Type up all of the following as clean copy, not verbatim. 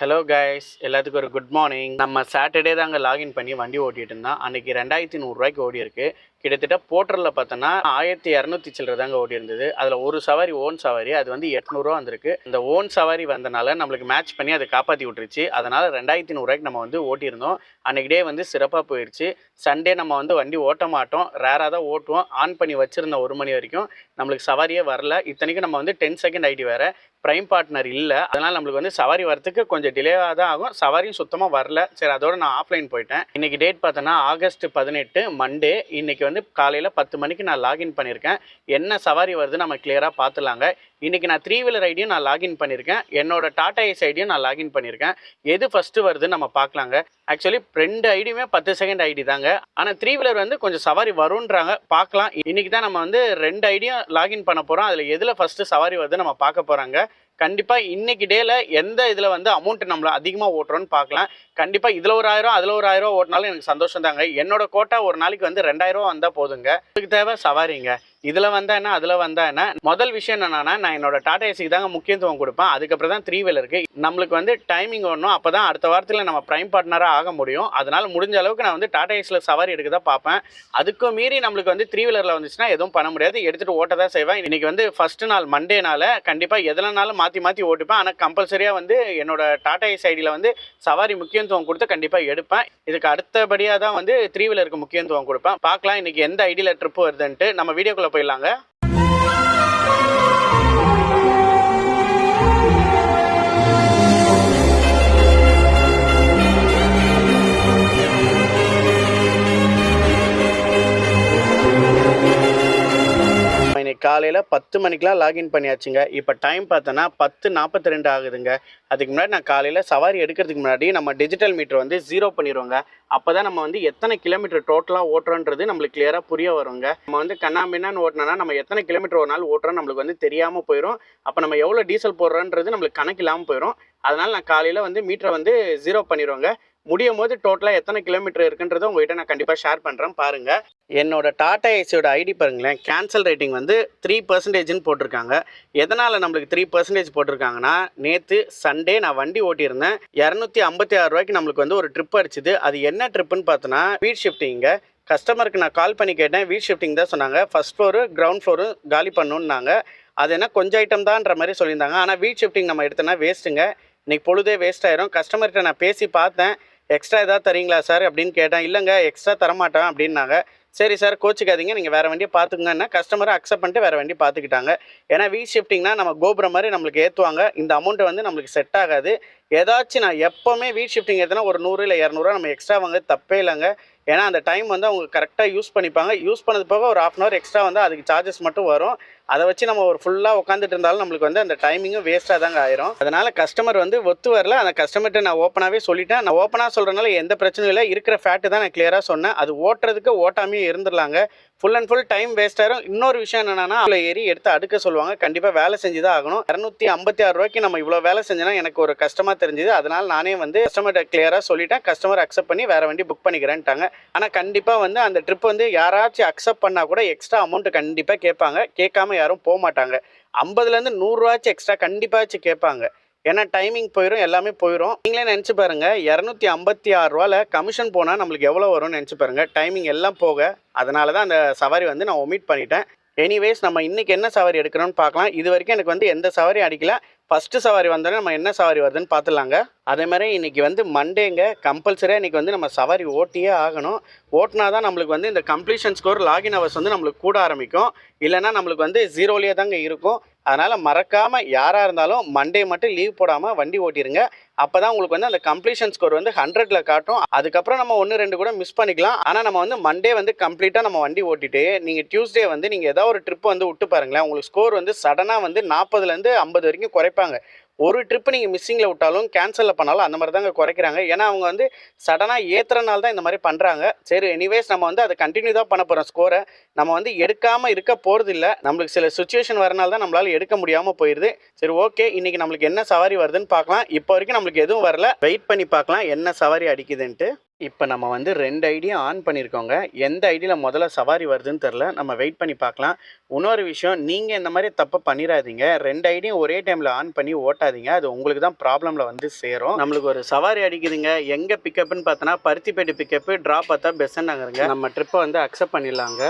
Hello guys, எல்லாத்துக்கும் ஒரு good morning. நம்ம சாட்டர்டே தாங்க லாகின் பண்ணி வண்டி ஓட்டிகிட்டு இருந்தோம். அன்றைக்கி 2100 ஓடி இருக்கு. கிட்டத்தட்ட போர்ட்டரில் பார்த்தோன்னா 1200 சில்லரை தாங்க ஓடி இருந்தது. அதில் ஒரு சவாரி ஓன் சவாரி, அது வந்து 800 வந்திருக்கு. இந்த ஓன் சவாரி வந்தனால நம்மளுக்கு மேட்ச் பண்ணி அதை காப்பாற்றி விட்டுருச்சு. அதனால் 2100 நம்ம வந்து ஓட்டியிருந்தோம். அன்றைக்கி டே வந்து சிறப்பாக போயிடுச்சு. சண்டே நம்ம வந்து வண்டி ஓட்ட மாட்டோம், ரேராக தான் ஓட்டுவோம். ஆன் பண்ணி வச்சுருந்த 1 மணி வரைக்கும் நம்மளுக்கு சவாரியே வரல. இத்தனைக்கும் நம்ம வந்து 10 செகண்ட் ஐடி வேறு, ப்ரைம் பார்ட்னர் இல்லை. அதனால் நம்மளுக்கு வந்து சவாரி வரத்துக்கு கொஞ்சம் டிலேவாக தான் ஆகும். சவாரியும் சுத்தமாக வரல. சரி, அதோட நான் ஆஃப்லைன் போயிட்டேன். இன்றைக்கி டேட் பார்த்தோன்னா ஆகஸ்ட் 18 மண்டே. இன்றைக்கி வந்து காலையில் 10 மணிக்கு நான் லாகின் பண்ணியிருக்கேன். என்ன சவாரி வருது நம்ம கிளியராக பார்த்துலாங்க. இன்றைக்கி நான் 3 வீலர் ஐடியும் நான் லாகின் பண்ணியிருக்கேன். என்னோட டாடா ஏஸ் ஐடியும் நான் லாகின் பண்ணியிருக்கேன். எது ஃபஸ்ட்டு வருதுன்னு நம்ம பார்க்கலாங்க. ஆக்சுவலி 2 ஐடியுமே 10 செகண்ட் ஐடி தாங்க. ஆனால் 3 வீலர் வந்து கொஞ்சம் சவாரி வருன்றாங்க, பார்க்கலாம். இன்றைக்கி தான் நம்ம வந்து 2 ஐடியும் லாகின் பண்ண போகிறோம். அதில் எதில் ஃபஸ்ட்டு சவாரி வருது நம்ம பார்க்க போகிறாங்க. கண்டிப்பாக இன்றைக்கி டேயில் எந்த இதில் வந்து அமௌண்ட்டு நம்மளை அதிகமாக ஓட்டுறோன்னு பார்க்கலாம். கண்டிப்பாக இதில் ஒரு 1000 அதில் ஒரு 1000 ஓட்டினாலும் எனக்கு சந்தோஷம் தாங்க. என்னோட கோட்டா ஒரு நாளைக்கு வந்து 2000 வந்தால் போதுங்க. அதுக்கு தேவை சவாரிங்க. இதில் வந்தா என்ன, அதில் வந்தா என்ன. முதல் விஷயம் என்னன்னா, நான் என்னோட டாடா ஏசிக்கு தாங்க முக்கியத்துவம் கொடுப்பேன். அதுக்கப்புறம் தான் 3 வீலருக்கு. நம்மளுக்கு வந்து டைமிங் வரணும், அப்போ தான் அடுத்த வாரத்தில் நம்ம ப்ரைம் பார்ட்னராக ஆக முடியும். அதனால் முடிஞ்ச அளவுக்கு நான் வந்து டாடா ஏஸில் சவாரி எடுக்க தான் பார்ப்பேன். அதுக்கும் மீறி நம்மளுக்கு வந்து 3 வீலரில் வந்துச்சுன்னா எதுவும் பண்ண முடியாது, எடுத்துகிட்டு ஓட்ட தான் செய்வேன். இன்றைக்கி வந்து ஃபஸ்ட்டு நாள் மண்டேனால கண்டிப்பாக எதுலனாலும் மாற்றி ஓட்டுப்பேன். ஆனால் கம்பல்சரியாக வந்து என்னோட டாடா ஏஸ் ஐடியில் வந்து சவாரி முக்கியத்துவம் கொடுத்து கண்டிப்பாக எடுப்பேன். இதுக்கு அடுத்தபடியாக தான் வந்து 3 வீலருக்கு முக்கியத்துவம் கொடுப்பேன். பார்க்கலாம் இன்றைக்கி எந்த ஐடியில் ட்ரிப்பு வருதுன்ட்டு. நம்ம வீடியோக்குள்ளே போயிடலாங்க. காலையில் 10 மணிக்கெலாம் லாகின் பண்ணியாச்சுங்க. இப்போ டைம் பார்த்தோன்னா 10:42 ஆகுதுங்க. அதுக்கு முன்னாடி நான் காலையில் சவாரி எடுக்கிறதுக்கு முன்னாடி நம்ம டிஜிட்டல் மீட்டர் வந்து 0 பண்ணிடுவோங்க. அப்போ தான் நம்ம வந்து எத்தனை கிலோமீட்டர் டோட்டலாக ஓட்டுறோன்றது நம்மளுக்கு கிளியராக புரிய வருங்க. நம்ம வந்து கண்ணாம்பின்னான்னு ஓட்டினோன்னா நம்ம எத்தனை கிலோமீட்டர் ஒரு நாள் ஓட்டுறோம் நம்மளுக்கு வந்து தெரியாமல் போயிடும். அப்போ நம்ம எவ்வளோ டீசல் போடுறோன்றது நம்மளுக்கு கணக்கு இல்லாமல் போயிடும். அதனால் நான் காலையில் வந்து மீட்டரை வந்து 0 பண்ணிடுவோங்க. முடியும் போது டோட்டலாக எத்தனை கிலோமீட்டர் இருக்குன்றதை உங்கள்கிட்ட நான் கண்டிப்பாக ஷேர் பண்ணுறேன் பாருங்கள். என்னோட டாடா ஏசியோட ஐடி பாருங்களேன், கேன்சல் ரேட்டிங் வந்து 3% போட்டிருக்காங்க. எதனால் நம்மளுக்கு 3% போட்டிருக்காங்கன்னா, நேற்று சண்டே நான் வண்டி ஓட்டியிருந்தேன். 256 நம்மளுக்கு வந்து ஒரு ட்ரிப் அடிச்சுது. அது என்ன ட்ரிப்புன்னு பார்த்தோன்னா வீட் ஷிஃப்டிங்க. கஸ்டமருக்கு நான் கால் பண்ணி கேட்டேன், வீட் ஷிஃப்டிங் தான் சொன்னாங்க. ஃபஸ்ட் ஃப்ளோரு கிரவுண்ட் ஃப்ளோரு காலி பண்ணணுன்னாங்க. அது என்ன கொஞ்சம் ஐட்டம் தான்ற மாதிரி சொல்லியிருந்தாங்க. ஆனால் வீட் ஷிஃப்டிங் நம்ம எடுத்தோன்னா வேஸ்ட்டுங்க. இன்றைக்கி பொழுதே வேஸ்ட் ஆயிரும். கஸ்டமர்கிட்ட நான் பேசி பார்த்தேன், எக்ஸ்ட்ரா எதாவது தரீங்களா சார் அப்படின்னு கேட்டேன். இல்லைங்க எக்ஸ்ட்ரா தரமாட்டேன் அப்படின்னாங்க. சரி சார் கோச்சிக்காதீங்க, நீங்கள் வேறு வண்டியை பார்த்துக்குங்கன்னா கஸ்டமரை அக்செப்ட் பண்ணிட்டு வேறு வண்டி பார்த்துக்கிட்டாங்க. ஏன்னா வீட் ஷிஃப்டிங்னா நம்ம கோபுரம் மாதிரி நம்மளுக்கு ஏற்றுவாங்க. இந்த அமௌண்ட்டு வந்து நம்மளுக்கு செட் ஆகாது. ஏதாச்சும் நான் எப்போவுமே வீட் ஷிஃப்டிங் ஏற்றினா ஒரு 100 இல்லை 200 நம்ம எக்ஸ்ட்ரா வாங்க தப்பே இல்லைங்க. ஏன்னா அந்த டைம் வந்து அவங்க கரெக்டாக யூஸ் பண்ணிப்பாங்க. யூஸ் பண்ணது போக ஒரு 1/2 hour எக்ஸ்ட்ரா வந்து அதுக்கு சார்ஜஸ் மட்டும் வரும். அதை வச்சு நம்ம ஒரு ஃபுல்லாக உட்காந்துட்டு இருந்தாலும் நம்மளுக்கு வந்து அந்த டைமிங்கும் வேஸ்ட்டாக தாங்க ஆயிரும். அதனால் கஸ்டமர் வந்து ஒத்து வரல. அந்த கஸ்டமர்கிட்ட நான் ஓப்பனாகவே சொல்லிட்டேன். நான் ஓப்பனாக சொல்கிறனால எந்த பிரச்சனையும் இல்லை. இருக்கிற ஃபேக்ட்டு தான் நான் கிளியராக சொன்னேன். அது ஓட்டுறதுக்கு ஓட்டாமே இருந்துடலாங்க. Full and full time waste ஆயிரும். இன்னொரு விஷயம் என்னன்னா, அதில் ஏறி எடுத்து அடுக்க சொல்லுவாங்க. கண்டிப்பாக வேலை செஞ்சு தான் ஆகணும். 256 நம்ம இவ்வளோ வேலை செஞ்சோன்னா எனக்கு ஒரு கஷ்டமாக தெரிஞ்சுது. அதனால் நானே வந்து கஸ்டமர்கிட்ட கிளியராக சொல்லிட்டேன். கஸ்டமர் அக்செப்ட் பண்ணி வேறு வண்டி புக் பண்ணிக்கிறேன்ட்டாங்க. ஆனால் கண்டிப்பாக வந்து அந்த ட்ரிப் வந்து யாராச்சும் அக்செப்ட் பண்ணால் கூட எக்ஸ்ட்ரா அமௌண்ட்டு கண்டிப்பாக கேட்பாங்க. கேட்காம யாரும் போக மாட்டாங்க. 50லேருந்து 100 எக்ஸ்ட்ரா கண்டிப்பாச்சும் கேட்பாங்க. ஏன்னா டைமிங் போயிடும், எல்லாமே போயிடும். நீங்களே நினச்சி பாருங்கள், 256 கமிஷன் போனால் நம்மளுக்கு எவ்வளோ வரும்னு நினச்சி பாருங்கள். டைமிங் எல்லாம் போக. அதனால தான் அந்த சவாரி வந்து நான் ஒமிட் பண்ணிட்டேன். எனிவேஸ் நம்ம இன்றைக்கி என்ன சவாரி எடுக்கிறோன்னு பார்க்கலாம். இது வரைக்கும் எனக்கு வந்து எந்த சவாரியும் அடிக்கல. ஃபஸ்ட்டு சவாரி வந்தோடனே நம்ம என்ன சவாரி வருதுன்னு பார்த்துலாங்க. அதே மாதிரி இன்றைக்கி வந்து மண்டேங்க. கம்பல்சரியாக இன்றைக்கி வந்து நம்ம சவாரி ஓட்டியே ஆகணும். ஓட்டினா தான் நம்மளுக்கு வந்து இந்த கம்ப்ளீஷன் ஸ்கோர் லாகின் ஹவர்ஸ் வந்து நம்மளுக்கு கூட ஆரம்பிக்கும். இல்லைனா நம்மளுக்கு வந்து 0லேயே தாங்க இருக்கும். அதனால் மறக்காமல் யாராக இருந்தாலும் மண்டே மட்டும் லீவ் போடாமல் வண்டி ஓட்டிடுங்க. அப்போ தான் உங்களுக்கு வந்து அந்த கம்ப்ளீஷன் ஸ்கோர் வந்து 100ல் காட்டும். அதுக்கப்புறம் நம்ம 1-2 கூட மிஸ் பண்ணிக்கலாம். ஆனால் நம்ம வந்து மண்டே வந்து கம்ப்ளீட்டாக நம்ம வண்டி ஓட்டிட்டு நீங்கள் டியூஸ்டே வந்து நீங்கள் ஏதாவது ஒரு ட்ரிப் வந்து விட்டு பாருங்களேன். உங்களுக்கு ஸ்கோர் வந்து சடனாக வந்து 40லேருந்து 50 வரைக்கும் குறைப்பாங்க. ஒரு ட்ரிப்பு நீங்கள் மிஸ்ஸிங்கில் விட்டாலும் கேன்சலில் பண்ணாலும் அந்த மாதிரி தாங்க குறைக்கிறாங்க. ஏன்னா அவங்க வந்து சடனாக ஏற்றுறனால தான் இந்த மாதிரி பண்ணுறாங்க. சரி, எனிவேஸ் நம்ம வந்து அதை கண்டினியூ தான் பண்ண போகிறோம். ஸ்கோரை நம்ம வந்து எடுக்காமல் இருக்க போகிறது இல்லை. நம்மளுக்கு சில சுச்சுவேஷன் வரனால தான் நம்மளால் எடுக்க முடியாமல் போயிடுது. சரி, ஓகே, இன்றைக்கி நம்மளுக்கு என்ன சவாரி வருதுன்னு பார்க்கலாம். இப்போ வரைக்கும் நம்மளுக்கு எதுவும் வரல. வெயிட் பண்ணி பார்க்கலாம் என்ன சவாரி அடிக்குதுன்ட்டு. இப்போ நம்ம வந்து 2 ஐடியும் ஆன் பண்ணியிருக்கோங்க. எந்த ஐடியில் முதல்ல சவாரி வருதுன்னு தெரில. நம்ம வெயிட் பண்ணி பார்க்கலாம். இன்னொரு விஷயம், நீங்கள் இந்த மாதிரி தப்பு பண்ணிடாதீங்க. 2 ஐடியும் ஒரே டைமில் ஆன் பண்ணி ஓட்டாதீங்க. அது உங்களுக்கு தான் ப்ராப்ளமில் வந்து சேரும். நம்மளுக்கு ஒரு சவாரி அடிக்குதுங்க. எங்கே பிக்கப்புன்னு பார்த்தோன்னா பருத்திப்பேட்டு பிக்கப்பு, ட்ராப் பார்த்தா பெசன்ட் நகருங்க. நம்ம ட்ரிப்பை வந்து அக்செப்ட் பண்ணிடலாங்க.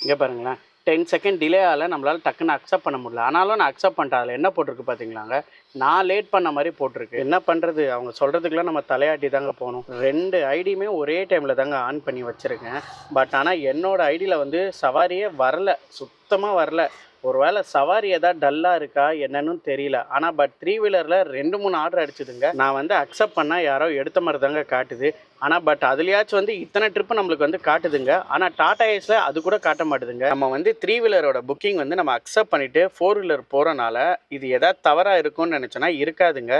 இங்கே பாருங்களேன், 10 செகண்ட் டிலே ஆகல, நம்மளால் டக்குன்னு அக்செப்ட் பண்ண முடியல. ஆனாலும் நான் அக்செப்ட் பண்ணிட்டேன். அதில் என்ன போட்டிருக்கு பார்த்தீங்களாங்க, நான் லேட் பண்ண மாதிரி போட்டிருக்கு. என்ன பண்ணுறது, அவங்க சொல்கிறதுக்குலாம் நம்ம தலையாட்டி தாங்க போகணும். 2 ஐடியுமே ஒரே டைமில் தாங்க ஆன் பண்ணி வச்சுருக்கேன். பட் ஆனால் என்னோடய ஐடியில் வந்து சவாரியே வரல, சுத்தமாக வரல. ஒரு வேளை சவாரி எதாவது டல்லாக இருக்கா என்னன்னு தெரியல. ஆனால் பட் 3 வீலரில் 2-3 ஆர்டர் அடிச்சுதுங்க. நான் வந்து அக்செப்ட் பண்ணால் யாரோ எடுத்த மாதிரி தாங்க காட்டுது. ஆனால் பட் அதுலேயாச்சும் வந்து இத்தனை ட்ரிப்பு நம்மளுக்கு வந்து காட்டுதுங்க. ஆனால் டாடா ஏஸில் அது கூட காட்ட மாட்டுதுங்க. நம்ம வந்து 3 வீலரோட புக்கிங் வந்து நம்ம அக்செப்ட் பண்ணிவிட்டு 4 வீலர் போகிறனால இது எதாவது தவறாக இருக்கும்னு நினச்சோன்னா இருக்காதுங்க.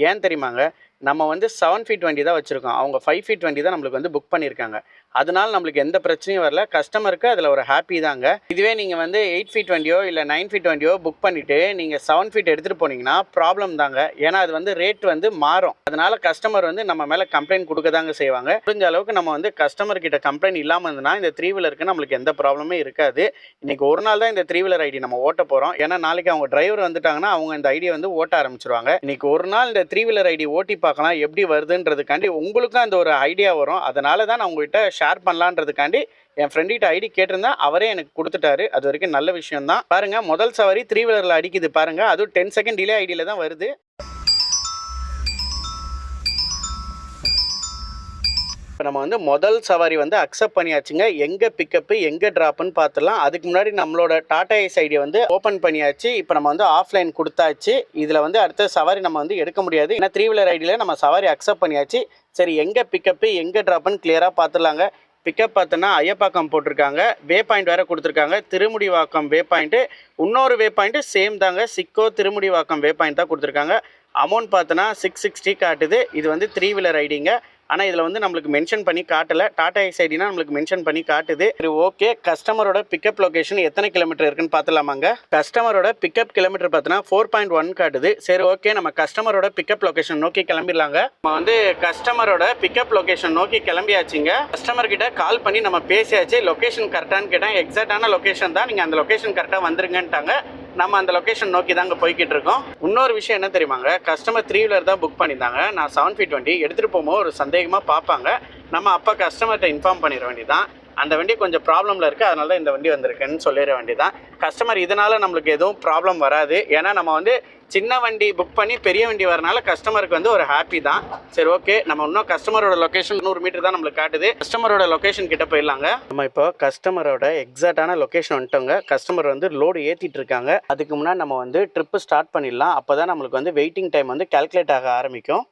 ஏன் தெரியுமாங்க, நம்ம வந்து 7 ஃபீட் வண்டி தான் வச்சுருக்கோம். அவங்க 5 ஃபீட் வண்டி தான் நம்மளுக்கு வந்து புக் பண்ணியிருக்காங்க. அதனால நம்மளுக்கு எந்த பிரச்சனையும் வரல. கஸ்டமருக்கு அதில் ஒரு ஹாப்பி தாங்க. இதுவே நீங்கள் வந்து 8 ஃபீட் வண்டியோ இல்லை 9 ஃபீட் வண்டியோ புக் பண்ணிவிட்டு நீங்கள் 7 ஃபீட் எடுத்துகிட்டு போனீங்கன்னா ப்ராப்ளம் தாங்க. ஏன்னா அது வந்து ரேட் வந்து மாறும். அதனால் கஸ்டமர் வந்து நம்ம மேலே கம்ப்ளைண்ட் கொடுக்க தாங்க செய்வாங்க. முடிஞ்ச அளவுக்கு நம்ம வந்து கஸ்டமர் கிட்ட கம்ப்ளைண்ட் இல்லாமல் இருந்ததுன்னா இந்த 3 வீலருக்கு நம்மளுக்கு எந்த ப்ராப்ளமே இருக்காது. இன்றைக்கி ஒரு நாள் தான் இந்த 3 வீலர் ஐடி நம்ம ஓட்ட போகிறோம். ஏன்னா நாளைக்கு அவங்க டிரைவர் வந்துட்டாங்கன்னா அவங்க இந்த ஐடியை வந்து ஓட்ட ஆரம்பிச்சிருவாங்க. இன்றைக்கி ஒரு நாள் இந்த 3 வீலர் ஐடி ஓட்டி பார்க்கலாம் எப்படி வருதுன்றதுக்காண்டி உங்களுக்கும் அந்த ஒரு ஐடியா வரும். அதனால தான் நான் உங்கள்கிட்ட ஷேர் பண்ணலான்றதுக்காண்டி என் ஃப்ரெண்ட்கிட்ட ஐடி கேட்டிருந்தேன். அவரே எனக்கு கொடுத்துட்டாரு. அது வரைக்கும் நல்ல விஷயம் தான். பாருங்க, முதல் சவாரி 3 வீலரில் அடிக்குது பாருங்க. அதுவும் 10 செகண்ட் டிலே ஐடியில் தான் வருது. இப்போ நம்ம வந்து முதல் சவாரி வந்து அக்செப்ட் பண்ணியாச்சுங்க. எங்கே பிக்கப்பு எங்கே ட்ராப்புன்னு பார்த்துடலாம். அதுக்கு முன்னாடி நம்மளோட டாடா ஏஸ் ஐடியை வந்து ஓப்பன் பண்ணியாச்சு. இப்போ நம்ம வந்து ஆஃப்லைன் கொடுத்தாச்சு. இதில் வந்து அடுத்த சவாரி நம்ம வந்து எடுக்க முடியாது. ஏன்னா 3 வீலர் ஐடியில் நம்ம சவாரி அக்செப்ட் பண்ணியாச்சு. சரி, எங்கே பிக்கப்பு எங்கே ட்ராப்புன்னு கிளியராக பார்த்துடலாங்க. பிக்கப் பார்த்தோன்னா ஐயப்பாக்கம் போட்டிருக்காங்க. வே பாயிண்ட் வேறு கொடுத்துருக்காங்க. திருமுடிவாக்கம் வே பாயிண்ட்டு. இன்னொரு வே பாயிண்ட்டு சேம் தாங்க. சிக்கோ திருமுடிவாக்கம் வே பாயிண்ட் தான் கொடுத்துருக்காங்க. அமௌண்ட் பார்த்தோன்னா 660 காட்டுது. இது வந்து 3 வீலர் ஐடிங்க. ஆனால் இதில் வந்து நம்மளுக்கு மென்ஷன் பண்ணி காட்டலை. டாடா ஏஸ் ஐடினா நம்மளுக்கு மென்ஷன் பண்ணி காட்டுது. சரி, ஓகே. கஸ்டமரோட பிக்கப் லொகேஷன் எத்தனை கிலோமீட்டர் இருக்குன்னு பார்த்துலாமாங்க. கஸ்டமரோட பிக்கப் கிலோமீட்டர் பார்த்தோன்னா 4.1 காட்டுது. சரி, ஓகே. நம்ம கஸ்டமரோட பிக்கப் லொகேஷன் நோக்கி கிளம்பிடலாங்க. நம்ம வந்து கஸ்டமரோட பிக்கப் லொகேஷன் நோக்கி கிளம்பியாச்சுங்க. கஸ்டமர் கிட்ட கால் பண்ணி நம்ம பேசியாச்சு. லொகேஷன் கரெக்டானு கேட்டால் எக்ஸாக்டான லொகேஷன் தான், நீங்கள் அந்த லொகேஷன் கரெக்டாக வந்துருங்கன்ட்டாங்க. நம்ம அந்த லொகேஷன் நோக்கி தாங்க போய்கிட்டு இருக்கோம். இன்னொரு விஷயம் என்ன தெரியுமாங்க, கஸ்டமர் 3 வீலர் தான் புக் பண்ணியிருந்தாங்க. நான் 7 ஃபீட் வண்டி எடுத்துகிட்டு போகும்போது ஒரு சந்தேகமாக பார்ப்பாங்க. நம்ம அப்போ கஸ்டமர்கிட்ட இன்ஃபார்ம் பண்ணிட வேண்டியதான். அந்த வண்டி கொஞ்சம் ப்ராப்ளமில் இருக்குது, அதனால தான் இந்த வண்டி வந்திருக்குன்னு சொல்லிட வேண்டியதான். கஸ்டமர் இதனால் நம்மளுக்கு எதுவும் ப்ராப்ளம் வராது. ஏன்னா நம்ம வந்து சின்ன வண்டி புக் பண்ணி பெரிய வண்டி வரனால கஸ்டமருக்கு வந்து ஒரு ஹாப்பி தான். சரி, ஓகே. நம்ம இன்னும் கஸ்டமரோட லொக்கேஷன் 100 மீட்டர் தான் நம்மளுக்கு காட்டுது. கஸ்டமரோட லொக்கேஷன் கிட்ட போயிடலாங்க. நம்ம இப்போ கஸ்டமரோட எக்ஸாக்டான லொக்கேஷன் வந்துட்டோங்க. கஸ்டமர் வந்து லோடு ஏற்றிட்டு இருக்காங்க. அதுக்கு முன்னாடி நம்ம வந்து ட்ரிப்பு ஸ்டார்ட் பண்ணிடலாம். அப்போ தான் நம்மளுக்கு வந்து வெயிட்டிங் டைம் வந்து கால்குலேட் ஆக ஆரம்பிக்கும்.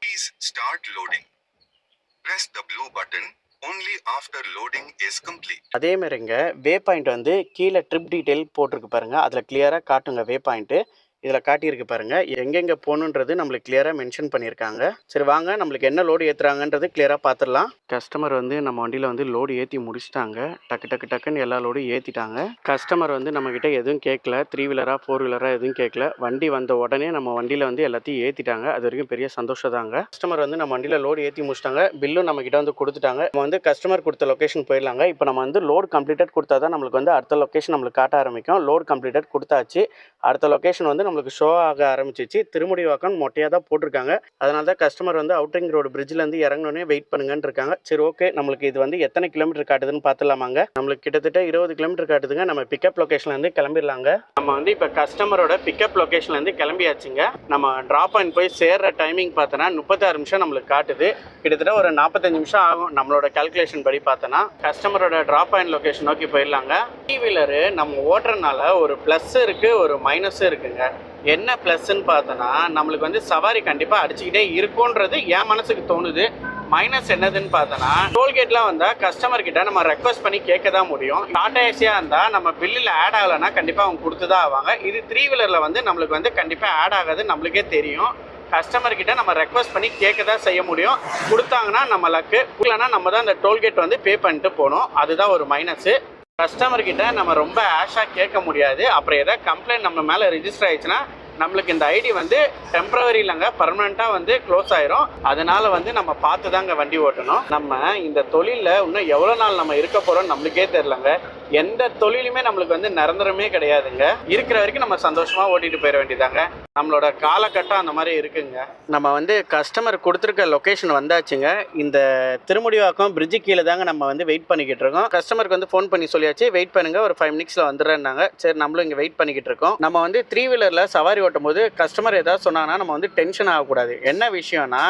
Only after loading is complete. அதே மாதிரிங்க வே பாயிண்ட் வந்து கீழே ட்ரிப் டீட்டெயில் போட்டிருக்கு பாருங்க. அதில் கிளியராக காட்டுங்க வே பாயிண்ட்டு. இதில் காட்டியிருக்கு பாருங்க. எங்கெங்கே போகணுன்றது நம்மளுக்கு கிளியராக மென்ஷன் பண்ணியிருக்காங்க. சரி, வாங்க நம்மளுக்கு என்ன லோடு ஏற்றுறாங்கன்றது கிளியராக பார்த்துடலாம். கஸ்டமர் வந்து நம்ம வண்டியில் வந்து லோடு ஏற்றி முடிச்சிட்டாங்க. டக்குன்னு எல்லா லோடும் ஏற்றிட்டாங்க. கஸ்டமர் வந்து நம்மக்கிட்ட எதுவும் கேட்கல. 3 வீலராக 4 வீலராக எதுவும் கேட்கல. வண்டி வந்த உடனே நம்ம வண்டியில் வந்து எல்லாத்தையும் ஏற்றிட்டாங்க. அது வரைக்கும் பெரிய சந்தோஷம் தாங்க. கஸ்டமர் வந்து நம்ம வண்டியில் லோடு ஏற்றி முடிச்சிட்டாங்க. பில்லும் நம்மக்கிட்ட வந்து கொடுத்துட்டாங்க. நம்ம வந்து கஸ்டமர் கொடுத்த லொக்கேஷன் போயிடலாங்க. இப்போ நம்ம வந்து லோடு கம்ப்ளீட்டட் கொடுத்தா தான் நம்மளுக்கு வந்து அடுத்த லொக்கேஷன் நம்மளுக்கு காட்ட ஆரம்பிக்கும். லோடு கம்ப்ளீட்டட் கொடுத்தாச்சு. அடுத்த லொக்கேஷன் வந்து நம்மளுக்கு ஷோ ஆக ஆரம்பிச்சிச்சு. திருமுடிவாக்கம் மொட்டையாக தான் போட்டிருக்காங்க. அதனால தான் கஸ்டமர் வந்து அவுட்டிங் ரோடு பிரிட்ஜிலேருந்து இறங்கணுன்னே வெயிட் பண்ணுங்கன்னு இருக்காங்க. சரி, ஓகே. நம்மளுக்கு இது வந்து எத்தனை கிலோமீட்டர் காட்டுதுன்னு பார்த்துலாமாங்க. நம்மளுக்கு கிட்டத்தட்ட 20 கிலோமீட்டர் காட்டுதுங்க. நம்ம பிக்கப் லொக்கேஷன்லேருந்து கிளம்பிடலாங்க. நம்ம வந்து இப்போ கஸ்டமரோட பிக்கப் லொக்கேஷன்லேருந்து கிளம்பியாச்சுங்க. நம்ம ட்ராப் பாயிண்ட் போய் சேர்ற டைமிங் பார்த்தோன்னா 36 நிமிஷம் நம்மளுக்கு காட்டுது. கிட்டத்தட்ட ஒரு 45 நிமிஷம் ஆகும் நம்மளோட கால்குலேஷன் படி பார்த்தோன்னா. கஸ்டமரோட ட்ராப் பாயிண்ட் லொக்கேஷன் நோக்கி போயிடலாங்க. 3 வீலரு நம்ம ஓட்டுறதுனால ஒரு ப்ளஸ் இருக்குது, ஒரு மைனஸும் இருக்குங்க. என்ன ப்ளஸ்ன்னு பார்த்தோன்னா நம்மளுக்கு வந்து சவாரி கண்டிப்பாக அடிச்சுக்கிட்டே இருக்குன்றது என் மனசுக்கு தோணுது. மைனஸ் என்னதுன்னு பார்த்தோன்னா டோல்கேட்லாம் வந்தால் கஸ்டமர் கிட்ட நம்ம ரெக்வஸ்ட் பண்ணி கேட்க தான் முடியும். டாடா ஏசியாக இருந்தால் நம்ம பில்லில் ஆட் ஆகலைன்னா கண்டிப்பாக அவங்க கொடுத்து தான் ஆவாங்க. இது 3 வீலரில் வந்து நம்மளுக்கு வந்து கண்டிப்பாக ஆட் ஆகாது, நம்மளுக்கே தெரியும். கஸ்டமர் கிட்ட நம்ம ரெக்வஸ்ட் பண்ணி கேட்க தான் செய்ய முடியும். கொடுத்தாங்கன்னா நம்ம லக்கு, இல்லைன்னா நம்ம தான் அந்த டோல்கேட் வந்து பே பண்ணிட்டு போகணும். அதுதான் ஒரு மைனஸு. கஸ்டமர் கிட்ட நம்ம ரொம்ப ஆஷாக கேட்க முடியாது. அப்புறம் ஏதாவது கம்ப்ளைண்ட் நம்ம மேலே ரிஜிஸ்டர் ஆயிடுச்சுன்னா நம்மளுக்கு இந்த ஐடி வந்து டெம்பரவரி இல்லைங்க, பர்மனெண்ட்டாக வந்து க்ளோஸ் ஆயிரும். அதனால வந்து நம்ம பார்த்து தாங்க வண்டி ஓட்டணும். நம்ம இந்த தொழிலில் இன்னும் எவ்வளோ நாள் நம்ம இருக்க போகிறோம் நம்மளுக்கே தெரிலங்க. எந்த தொழிலுமே நம்மளுக்கு வந்து நிரந்தரமே கிடையாதுங்க. இருக்கிற வரைக்கும் நம்ம சந்தோஷமாக ஓட்டிட்டு போயிட வேண்டியதாங்க. நம்மளோட காலகட்டம் அந்த மாதிரி இருக்குங்க. நம்ம வந்து கஸ்டமர் கொடுத்துருக்க லொக்கேஷன் வந்தாச்சுங்க. இந்த திருமுடிவாக்கம் பிரிட்ஜு கீழே தாங்க நம்ம வந்து வெயிட் பண்ணிக்கிட்டு இருக்கோம். கஸ்டமருக்கு வந்து ஃபோன் பண்ணி சொல்லியாச்சு, வெயிட் பண்ணுங்க, ஒரு 5 மினிட்ஸில் வந்துடுறேன்னாங்க. சரி, நம்மளும் இங்கே வெயிட் பண்ணிக்கிட்டு இருக்கோம். நம்ம வந்து 3 வீலரில் சவாரி ஓட்டும் போது கஸ்டமர் ஏதாவது சொன்னாங்கன்னா நம்ம வந்து டென்ஷன் ஆகக்கூடாது. என்ன விஷயம்னா,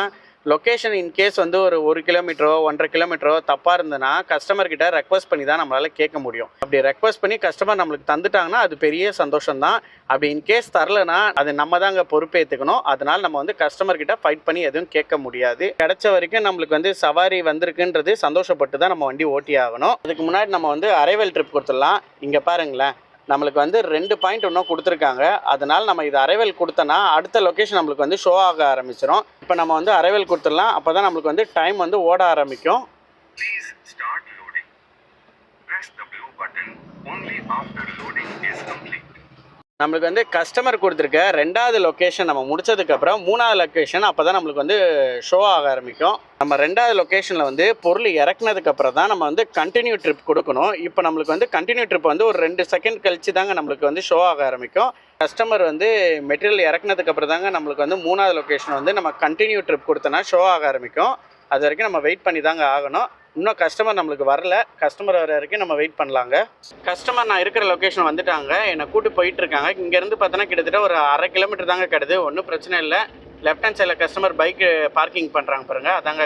லொக்கேஷன் இன்கேஸ் வந்து ஒரு கிலோமீட்டரோ 1.5 கிலோமீட்டரோ தப்பாக இருந்ததுன்னா கஸ்டமர்கிட்ட ரெக்வஸ்ட் பண்ணி தான் நம்மளால் கேட்க முடியும். அப்படி ரெக்வஸ்ட் பண்ணி கஸ்டமர் நம்மளுக்கு தந்துட்டாங்கன்னா அது பெரிய சந்தோஷம் தான். அப்படி இன்கேஸ் தரலைன்னா அது நம்ம தாங்க பொறுப்பேற்றுக்கணும். அதனால் நம்ம வந்து கஸ்டமர்கிட்ட ஃபைட் பண்ணி எதுவும் கேட்க முடியாது. கிடைச்ச வரைக்கும் நம்மளுக்கு வந்து சவாரி வந்திருக்குன்றது சந்தோஷப்பட்டு தான் நம்ம வண்டி ஓட்டி ஆகணும். அதுக்கு முன்னாடி நம்ம வந்து அரைவல் ட்ரிப் கொடுத்துடலாம். இங்கே பாருங்களேன், நம்மளுக்கு வந்து 2 பாயிண்ட் இன்னும் கொடுத்துருக்காங்க. அதனால் நம்ம இது அரைவல் கொடுத்தோன்னா அடுத்த லொக்கேஷன் நம்மளுக்கு வந்து ஷோ ஆக ஆரம்பிச்சிடும். இப்போ நம்ம வந்து அரைவல் கொடுத்துடலாம். அப்போ தான் நம்மளுக்கு வந்து டைம் வந்து ஓட ஆரம்பிக்கும். Please start loading. Press the blue button only after loading is complete. நம்மளுக்கு வந்து கஸ்டமர் கொடுத்துருக்க 2வது லொக்கேஷன் நம்ம முடிச்சதுக்கப்புறம் 3வது லொக்கேஷன் அப்போ தான் நம்மளுக்கு வந்து ஷோ ஆக ஆரம்பிக்கும். நம்ம 2வது லொக்கேஷனில் வந்து பொருள் இறக்குனதுக்கப்புறம் தான் நம்ம வந்து கண்டினியூ ட்ரிப் கொடுக்கணும். இப்போ நம்மளுக்கு வந்து கண்டினியூ ட்ரிப் வந்து ஒரு 2 செகண்ட் கழிச்சு தாங்க நம்மளுக்கு வந்து ஷோ ஆக ஆரம்பிக்கும். கஸ்டமர் வந்து மெட்டீரியல் இறக்குனதுக்கப்புறம் தாங்க நம்மளுக்கு வந்து 3வது லொக்கேஷன் வந்து நம்ம கண்டினியூ ட்ரிப் கொடுத்தோன்னா ஷோ ஆக ஆரம்பிக்கும். அது வரைக்கும் நம்ம வெயிட் பண்ணி தாங்க ஆகணும். இன்னும் கஸ்டமர் நம்மளுக்கு வரல. கஸ்டமர் வர வரைக்கும் நம்ம வெயிட் பண்ணலாங்க. கஸ்டமர் நான் இருக்கிற லொக்கேஷன் வந்துட்டாங்க. என்னை கூட்டு போயிட்டு இருக்காங்க. இங்கேருந்து பார்த்தோன்னா கிட்டத்தட்ட ஒரு 1/2 கிலோமீட்டர் தாங்க கிடது. ஒன்றும் பிரச்சனை இல்லை. லெஃப்ட் ஹேண்ட் சைடில் கஸ்டமர் பைக்கு பார்க்கிங் பண்ணுறாங்க பாருங்க, அதாங்க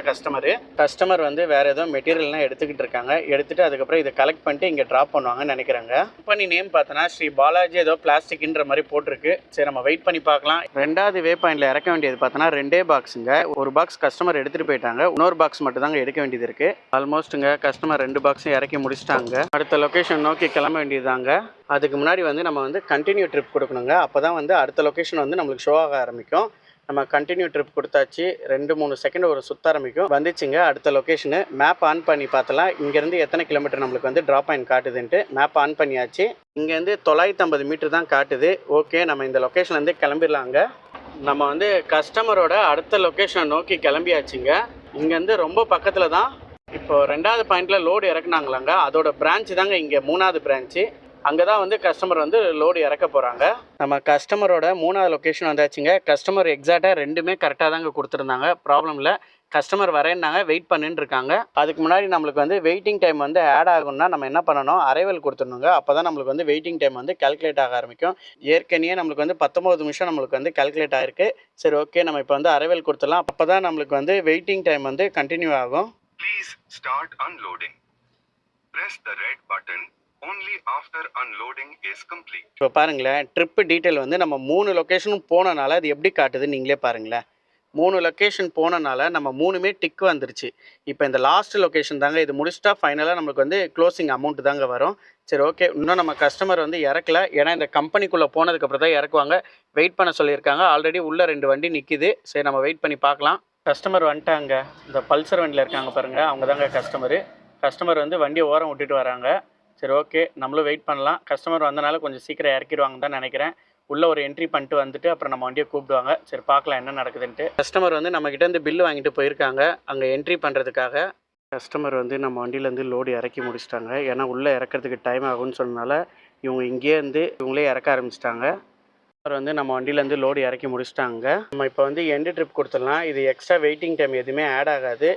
கஸ்டமர் வந்து வேறு ஏதோ மெட்டீரியல்லாம் எடுத்துக்கிட்டு இருக்காங்க. எடுத்துகிட்டு அதுக்கப்புறம் இதை கலெக்ட் பண்ணிட்டு இங்கே ட்ராப் பண்ணுவாங்கன்னு நினைக்கிறாங்க. கம்பெனி நேம் பார்த்தோன்னா ஸ்ரீ பாலாஜி ஏதோ பிளாஸ்டிக்ன்ற மாதிரி போட்டிருக்கு. சரி, நம்ம வெயிட் பண்ணி பார்க்கலாம். 2வது வே பாயிண்டில் இறக்க வேண்டியது பார்த்தோன்னா 2 பாக்ஸுங்க. ஒரு பாக்ஸ் கஸ்டமர் எடுத்துகிட்டு போயிட்டாங்க. இன்னொரு பாக்ஸ் மட்டும் தாங்க எடுக்க வேண்டியது இருக்குது. ஆல்மோஸ்ட்டுங்க கஸ்டமர் 2 பாக்ஸும் இறக்கி முடிச்சிட்டாங்க. அடுத்த லொக்கேஷன் நோக்கி கிளம்ப வேண்டியதாங்க. அதுக்கு முன்னாடி வந்து நம்ம வந்து கண்டினியூ ட்ரிப் கொடுக்கணுங்க. அப்போ தான் வந்து அடுத்த லொக்கேஷன் வந்து நம்மளுக்கு ஷோ ஆக ஆரம்பிக்கும். நம்ம கண்டினியூ ட்ரிப் கொடுத்தாச்சு. 2-3 செகண்ட் ஒரு சுத்த ஆரம்பிக்கும். வந்துச்சுங்க அடுத்த லொக்கேஷனு. மேப் ஆன் பண்ணி பார்த்தலாம் இங்கேருந்து எத்தனை கிலோமீட்டர் நம்மளுக்கு வந்து ட்ராப் பாயிண்ட் காட்டுதுன்ட்டு. மேப் ஆன் பண்ணியாச்சு. இங்கேருந்து 950 மீட்டர் தான் காட்டுது. ஓகே, நம்ம இந்த லொக்கேஷன்லேருந்து கிளம்பிடலாங்க. நம்ம வந்து கஸ்டமரோட அடுத்த லொக்கேஷனை நோக்கி கிளம்பியாச்சுங்க. இங்கேருந்து ரொம்ப பக்கத்தில் தான். இப்போ 2வது பாயிண்டில் லோடு இறக்குனாங்களாங்க, அதோட பிரான்ச்சு தாங்க இங்கே 3வது பிரான்ச்சு. அங்கே தான் வந்து கஸ்டமர் வந்து லோடு இறக்க போகிறாங்க. நம்ம கஸ்டமரோட 3வது லொக்கேஷன் வந்தாச்சுங்க. கஸ்டமர் எக்ஸாக்டாக 2மே கரெக்டாக தாங்க கொடுத்துருந்தாங்க. ப்ராப்ளம் இல்லை. கஸ்டமர் வரேன்னாங்க, வெயிட் பண்ணின்னு இருக்காங்க. அதுக்கு முன்னாடி நம்மளுக்கு வந்து வெயிட்டிங் டைம் வந்து ஆட் ஆகும்னா நம்ம என்ன பண்ணணும், அரைவல் கொடுத்துடணுங்க. அப்போ தான் நம்மளுக்கு வந்து வெயிட்டிங் டைம் வந்து கால்குலேட் ஆக ஆரம்பிக்கும். ஏற்கனவே நம்மளுக்கு வந்து 19 நிமிஷம் நம்மளுக்கு வந்து கால்குலேட் ஆகிருக்கு. சரி, ஓகே, நம்ம இப்போ வந்து அரைவல் கொடுத்துடலாம். அப்போ தான் நம்மளுக்கு வந்து வெயிட்டிங் டைம் வந்து கண்டினியூ ஆகும். Please start unloading. Press the red button only after unloading is complete. இப்போ பாருங்களேன், ட்ரிப்பு டீட்டெயில் வந்து நம்ம 3 லொக்கேஷனும் போனனால அது எப்படி காட்டுதுன்னு நீங்களே பாருங்களேன். 3 லொக்கேஷன் போனனால நம்ம 3மே டிக் வந்துருச்சு. இப்போ இந்த லாஸ்ட் லொக்கேஷன் தாங்க இது முடிச்சிட்டா ஃபைனலாக நம்மளுக்கு வந்து க்ளோசிங் அமௌண்ட் தாங்க வரும். சரி, ஓகே, இன்னும் நம்ம கஸ்டமர் வந்து இறக்கல. ஏன்னா இந்த கம்பெனிக்குள்ளே போனதுக்கப்புறம் தான் இறக்குவாங்க. வெயிட் பண்ண சொல்லியிருக்காங்க. ஆல்ரெடி உள்ள 2 வண்டி நிற்கிது. சரி, நம்ம வெயிட் பண்ணி பார்க்கலாம். கஸ்டமர் வந்துட்டாங்க. இந்த பல்சர் வண்டியில் இருக்காங்க பாருங்கள், அவங்க தாங்க கஸ்டமர் வந்து வண்டியை ஓரம் விட்டுட்டு வராங்க. சரி, ஓகே, நம்மளும் வெயிட் பண்ணலாம். கஸ்டமர் வந்தனால கொஞ்சம் சீக்கிரம் இறக்கிடுவாங்க தான் நினைக்கிறேன். உள்ளே ஒரு என்ட்ரி பண்ணிட்டு வந்துட்டு அப்புறம் நம்ம வண்டியை கூப்பிடுவாங்க. சரி, பார்க்கலாம் என்ன நடக்குதுன்ட்டு. கஸ்டமர் வந்து நம்மக்கிட்டேருந்து பில்லு வாங்கிட்டு போயிருக்காங்க அங்கே என்ட்ரி பண்ணுறதுக்காக. கஸ்டமர் வந்து நம்ம வண்டியிலேருந்து லோடு இறக்கி முடிச்சிட்டாங்க. ஏன்னா உள்ளே இறக்கிறதுக்கு டைம் ஆகும்னு சொன்னனால இவங்க இங்கேயே இருந்து இவங்களே இறக்க ஆரம்பிச்சிட்டாங்க. வந்து நம்ம வண்டியிலேருந்து லோடு இறக்கி முடிச்சிட்டாங்க. நம்ம இப்போ வந்து எண்டு ட்ரிப் கொடுத்துடலாம். இது எக்ஸ்ட்ரா வெயிட்டிங் டைம் எதுவுமே ஆட் ஆகாது.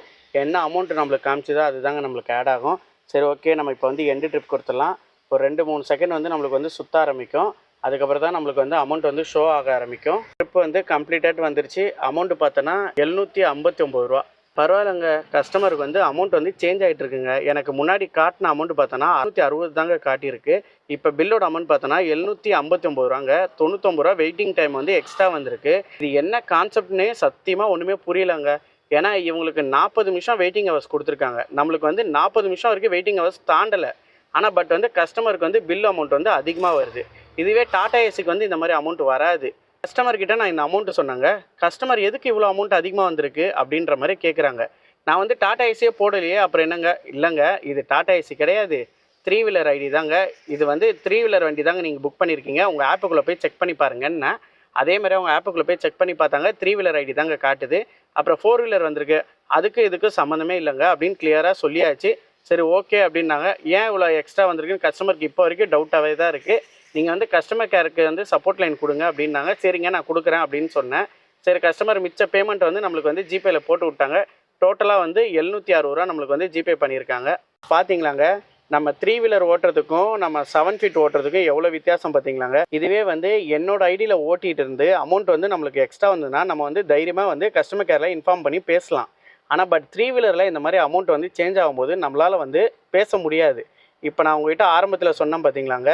என்ன அமௌண்ட் நம்மளுக்கு காமிச்சுதோ அதுதாங்க நம்மளுக்கு ஆட் ஆகும். சரி, ஓகே, நம்ம இப்போ வந்து எண்டு ட்ரிப் கொடுத்துடலாம். ஒரு 2-3 செகண்ட் வந்து நம்மளுக்கு வந்து சுற்ற ஆரம்பிக்கும். அதுக்கப்புறம் தான் நம்மளுக்கு வந்து அமௌண்ட் வந்து ஷோ ஆக ஆரம்பிக்கும். ட்ரிப் வந்து கம்ப்ளீட்டட் வந்துருச்சு. அமௌண்ட் பார்த்தோன்னா 759 ரூபா. பரவாயில்லைங்க, கஸ்டமருக்கு வந்து அமௌண்ட் வந்து சேஞ்ச் ஆகிட்டு இருக்குங்க. எனக்கு முன்னாடி காட்டின அமௌண்ட் பார்த்தோன்னா 660 தாங்க காட்டியிருக்கு. இப்போ பில்லோட அமௌண்ட் பார்த்தோன்னா 759 ரூபாங்க. 99 ரூபா வெயிட்டிங் டைம் வந்து எக்ஸ்ட்ரா வந்திருக்கு. இது என்ன கான்செப்ட்னே சத்தியமாக ஒன்றுமே புரியலைங்க. ஏன்னா இவங்களுக்கு 40 நிமிஷம் வெயிட்டிங் ஹவர்ஸ் கொடுத்துருக்காங்க. நம்மளுக்கு வந்து 40 நிமிஷம் வரைக்கும் வெயிட்டிங் ஹவர்ஸ் தாண்டலை. ஆனால் பட் வந்து கஸ்டமருக்கு வந்து பில் அமௌண்ட் வந்து அதிகமாக வருது. இதுவே டாடா ஏசிக்கு வந்து இந்த மாதிரி அமௌண்ட் வராது. கஸ்டமர்கிட்ட நான் இந்த அமௌண்ட்டு சொன்னாங்க. கஸ்டமர் எதுக்கு இவ்வளோ அமௌண்ட் அதிகமாக வந்திருக்கு அப்படின்ற மாதிரி கேட்குறாங்க. நான் வந்து டாடா ஏசியே போடலையே. அப்புறம் என்னங்க, இல்லைங்க, இது டாடா ஏசி கிடையாது, 3 வீலர் ஐடி தாங்க. இது வந்து 3 வீலர் வண்டி தாங்க நீங்கள் புக் பண்ணியிருக்கீங்க. உங்கள் ஆப்புக்குள்ளே போய் செக் பண்ணி பாருங்கன்னா அதே மாதிரி அவங்க ஆப்புக்குள்ளே போய் செக் பண்ணி பார்த்தாங்க, 3 வீலர் ஐடி தாங்க காட்டுது. அப்புறம் 4 வீலர் வந்திருக்கு, அதுக்கு இதுக்கு சம்மந்தமே இல்லைங்க அப்படின்னு கிளியராக சொல்லியாச்சு. சரி ஓகே அப்படின்னாங்க. ஏன் இவ்வளோ எக்ஸ்ட்ரா வந்திருக்குன்னு கஸ்டமருக்கு இப்போ வரைக்கும் டவுட்டாகவே தான் இருக்குது. நீங்கள் வந்து கஸ்டமர் கேருக்கு வந்து சப்போர்ட் லைன் கொடுங்க அப்படின்னாங்க. சரிங்க நான் கொடுக்குறேன் அப்படின்னு சொன்னேன். சரி கஸ்டமர் மிச்ச பேமெண்ட் வந்து நம்மளுக்கு வந்து ஜிபேயில் போட்டு விட்டாங்க. டோட்டலாக வந்து 760 ரூபா நம்மளுக்கு வந்து ஜிபே பண்ணியிருக்காங்க. பார்த்தீங்களாங்க, நம்ம 3 வீலர் ஓட்டுறதுக்கும் நம்ம 7 ஃபீட் ஓட்டுறதுக்கும் எவ்வளோ வித்தியாசம் பார்த்தீங்களாங்க. இதுவே வந்து என்னோட ஐடியில் ஓட்டிகிட்டு இருந்து அமௌண்ட் வந்து நம்மளுக்கு எக்ஸ்ட்ரா வந்ததுன்னா நம்ம வந்து தைரியமாக வந்து கஸ்டமர் கேரில் இன்ஃபார்ம் பண்ணி பேசலாம். ஆனால் பட் 3 வீலரில் இந்த மாதிரி அமௌண்ட் வந்து சேஞ்ச் ஆகும்போது நம்மளால் வந்து பேச முடியாது. இப்போ நான் உங்கள்கிட்ட ஆரம்பத்தில் சொன்னேன் பார்த்தீங்களாங்க,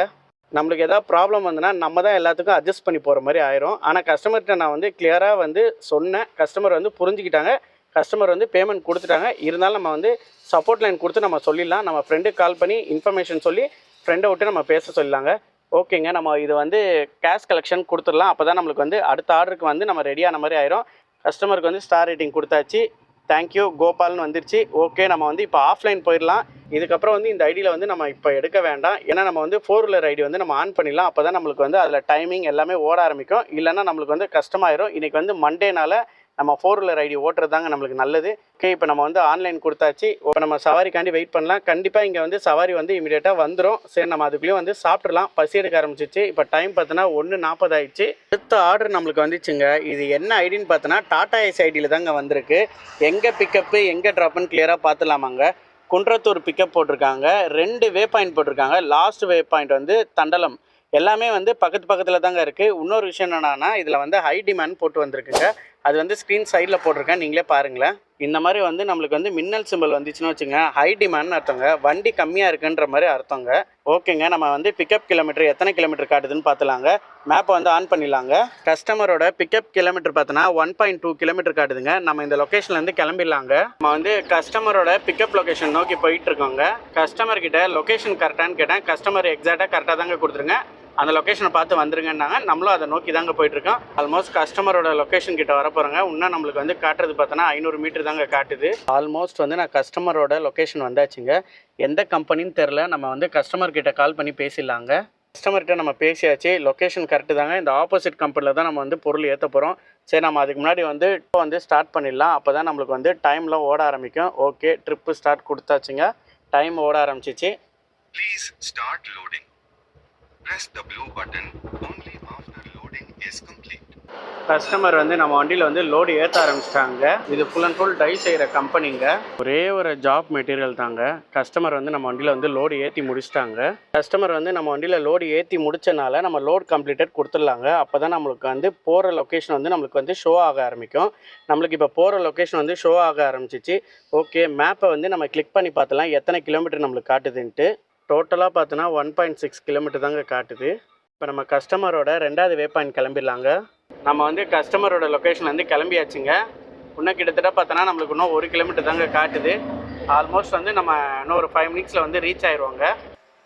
நம்மளுக்கு எதாவது ப்ராப்ளம் வந்துன்னா நம்ம தான் எல்லாத்துக்கும் அட்ஜஸ்ட் பண்ணி போகிற மாதிரி ஆயிரும். ஆனால் கஸ்டமர்கிட்ட நான் வந்து கிளியராக வந்து சொன்னேன், கஸ்டமர் வந்து புரிஞ்சுக்கிட்டாங்க, கஸ்டமர் வந்து பேமெண்ட் கொடுத்துட்டாங்க. இருந்தாலும் நம்ம வந்து சப்போர்ட் லைன் கொடுத்து நம்ம சொல்லிடலாம். நம்ம ஃப்ரெண்டுக்கு கால் பண்ணி இன்ஃபர்மேஷன் சொல்லி ஃப்ரெண்டை விட்டு நம்ம பேச சொல்லிடலாங்க. ஓகேங்க, நம்ம இது வந்து கேஷ் கலெக்ஷன் கொடுத்துடலாம். அப்போ தான் நம்மளுக்கு வந்து அடுத்த ஆர்டருக்கு வந்து நம்ம ரெடியான மாதிரி ஆயிரும். கஸ்டமருக்கு வந்து ஸ்டார் ரேட்டிங் கொடுத்தாச்சு. தேங்க்யூ கோபால்னு வந்துருச்சு. ஓகே, நம்ம வந்து இப்போ ஆஃப்லைன் போயிடலாம். இதுக்கப்புறம் வந்து இந்த ஐடியில் வந்து நம்ம இப்போ எடுக்க வேண்டாம். ஏன்னா நம்ம வந்து 4 வீலர் ஐடி வந்து நம்ம ஆன் பண்ணிடலாம். அப்போ தான் நம்மளுக்கு வந்து அதில் டைமிங் எல்லாமே ஓட ஆரம்பிக்கும். இல்லைன்னா நம்மளுக்கு வந்து கஷ்டமாயிரும். இன்றைக்கி வந்து மண்டேனால நம்ம 4 வீலர் ஐடி ஓட்டுறது தாங்க நம்மளுக்கு நல்லது. ஓகே, இப்போ நம்ம வந்து ஆன்லைன் கொடுத்தாச்சு. இப்போ நம்ம சவாரிக்காண்டி வெயிட் பண்ணலாம். கண்டிப்பாக இங்கே வந்து சவாரி வந்து இமீடியட்டாக வந்துடும். சரி, நம்ம அதுக்குள்ளேயும் வந்து சாப்பிட்றலாம். பசி எடுக்க ஆரம்பிச்சிச்சு. இப்போ டைம் பார்த்தோன்னா 1:40 ஆயிடுச்சு. அடுத்த ஆர்டர் நம்மளுக்கு வந்துச்சுங்க. இது என்ன ஐடின்னு பார்த்தோன்னா டாடா ஏஸ் ஐடியில் தாங்க வந்திருக்கு. எங்கே பிக்கப்பு எங்கே ட்ராப்புன்னு கிளியராக பார்த்துலாமாங்க. குன்றத்தூர் பிக்கப் போட்டிருக்காங்க, 2 வே பாயிண்ட் போட்டிருக்காங்க. லாஸ்ட் வே பாயிண்ட் வந்து தண்டலம். எல்லாமே வந்து பக்கத்தில் தாங்க இருக்குது. இன்னொரு விஷயம் என்னென்னா, இதில் வந்து ஹை டிமாண்ட் போட்டு வந்திருக்குங்க. அது வந்து ஸ்க்ரீன் சைடில் போட்டிருக்கேன், நீங்களே பாருங்களேன். இந்த மாதிரி வந்து நம்மளுக்கு வந்து மின்னல் சிம்பிள் வந்துச்சுன்னு வச்சுங்க, ஹை டிமாண்ட்னு அர்த்தங்க, வண்டி கம்மியாக இருக்குன்ற மாதிரி அர்த்தங்க. ஓகேங்க, நம்ம வந்து பிக்கப் கிலோமீட்டர் எத்தனை கிலோமீட்டர் காட்டுதுன்னு பார்த்துலாங்க. மேப்பை வந்து ஆன் பண்ணிடலாங்க. கஸ்டமரோட பிக்கப் கிலோமீட்டர் பார்த்தோன்னா 1.2 கிலோமீட்டர் காட்டுதுங்க. நம்ம இந்த லொக்கேஷன்லேருந்து கிளம்பிடலாங்க. நம்ம வந்து கஸ்டமரோட பிக்கப் லொக்கேஷன் நோக்கி போயிட்டு இருக்கோங்க. கஸ்டமர்கிட்ட லொக்கேஷன் கரெக்டானு கேட்டேன். கஸ்டமர் எக்ஸாக்டாக கரெக்டாக தாங்க கொடுத்துருங்க, அந்த லொக்கேஷனை பார்த்து வந்துருங்கன்னாங்க. நம்மளும் அதை நோக்கி தாங்க போயிட்டுருக்கோம். ஆல்மோஸ்ட் கஸ்டமரோட லொக்கேஷன் கிட்ட வர போகிறோங்க. இன்னும் நம்மளுக்கு வந்து காட்டுறது பார்த்தோன்னா 500 மீட்டர் தாங்க காட்டுது. ஆல்மோஸ்ட் வந்து நான் கஸ்டமரோட லொக்கேஷன் வந்தாச்சுங்க. எந்த கம்பெனின்னு தெரில, நம்ம வந்து கஸ்டமர் கிட்ட கால் பண்ணி பேசிடலாங்க. கஸ்டமர்கிட்ட நம்ம பேசியாச்சு, லொக்கேஷன் கரெக்டு தாங்க. இந்த ஆப்போசிட் கம்பெனியில் தான் நம்ம வந்து பொருள் ஏற்ற போகிறோம். சரி, நம்ம அதுக்கு முன்னாடி வந்து இப்போ வந்து ஸ்டார்ட் பண்ணிடலாம். அப்போ தான் நம்மளுக்கு வந்து டைம்லாம் ஓட ஆரம்பிக்கும். ஓகே, ட்ரிப்பு ஸ்டார்ட் கொடுத்தாச்சுங்க. டைம் ஓட ஆரம்பிச்சிச்சு. Please start loading. Press the blue button only after loading is complete. Customer வந்து நம்ம வண்டியில் வந்து லோடு ஏற்ற ஆரம்பிச்சிட்டாங்க. இது ஃபுல் அண்ட் ஃபுல் டை செய்கிற கம்பெனிங்க. ஒரே ஒரு ஜாப் மெட்டீரியல் தாங்க. கஸ்டமர் வந்து நம்ம வண்டியில் வந்து லோடு ஏற்றி முடிச்சிட்டாங்க. கஸ்டமர் வந்து நம்ம வண்டியில் லோடு ஏற்றி முடிச்சனால நம்ம லோடு கம்ப்ளீட்டட் கொடுத்துடலாங்க. அப்போ தான் நம்மளுக்கு வந்து போகிற லொக்கேஷன் வந்து நம்மளுக்கு வந்து ஷோ ஆக ஆரம்பிக்கும். நம்மளுக்கு இப்போ போகிற லொக்கேஷன் வந்து ஷோ ஆக ஆரம்பிச்சிச்சு. ஓகே, மேப்பை வந்து நம்ம கிளிக் பண்ணி பார்த்தலாம் எத்தனை கிலோமீட்டர் நம்மளுக்கு காட்டுதுன்ட்டு. டோட்டலாக பார்த்தோன்னா 1.6 கிலோமீட்டர் தாங்க காட்டுது. இப்போ நம்ம கஸ்டமரோட 2வது வே பாயிண்ட் கிளம்பிடலாங்க. நம்ம வந்து கஸ்டமரோட லொக்கேஷன்லேருந்து கிளம்பியாச்சுங்க. இன்னும் கிட்டத்தட்ட பார்த்தோன்னா நம்மளுக்கு இன்னும் 1 கிலோமீட்டர் தாங்க காட்டுது. ஆல்மோஸ்ட் வந்து நம்ம இன்னும் ஒரு 5 மினிட்ஸில் வந்து ரீச் ஆயிடுவோங்க.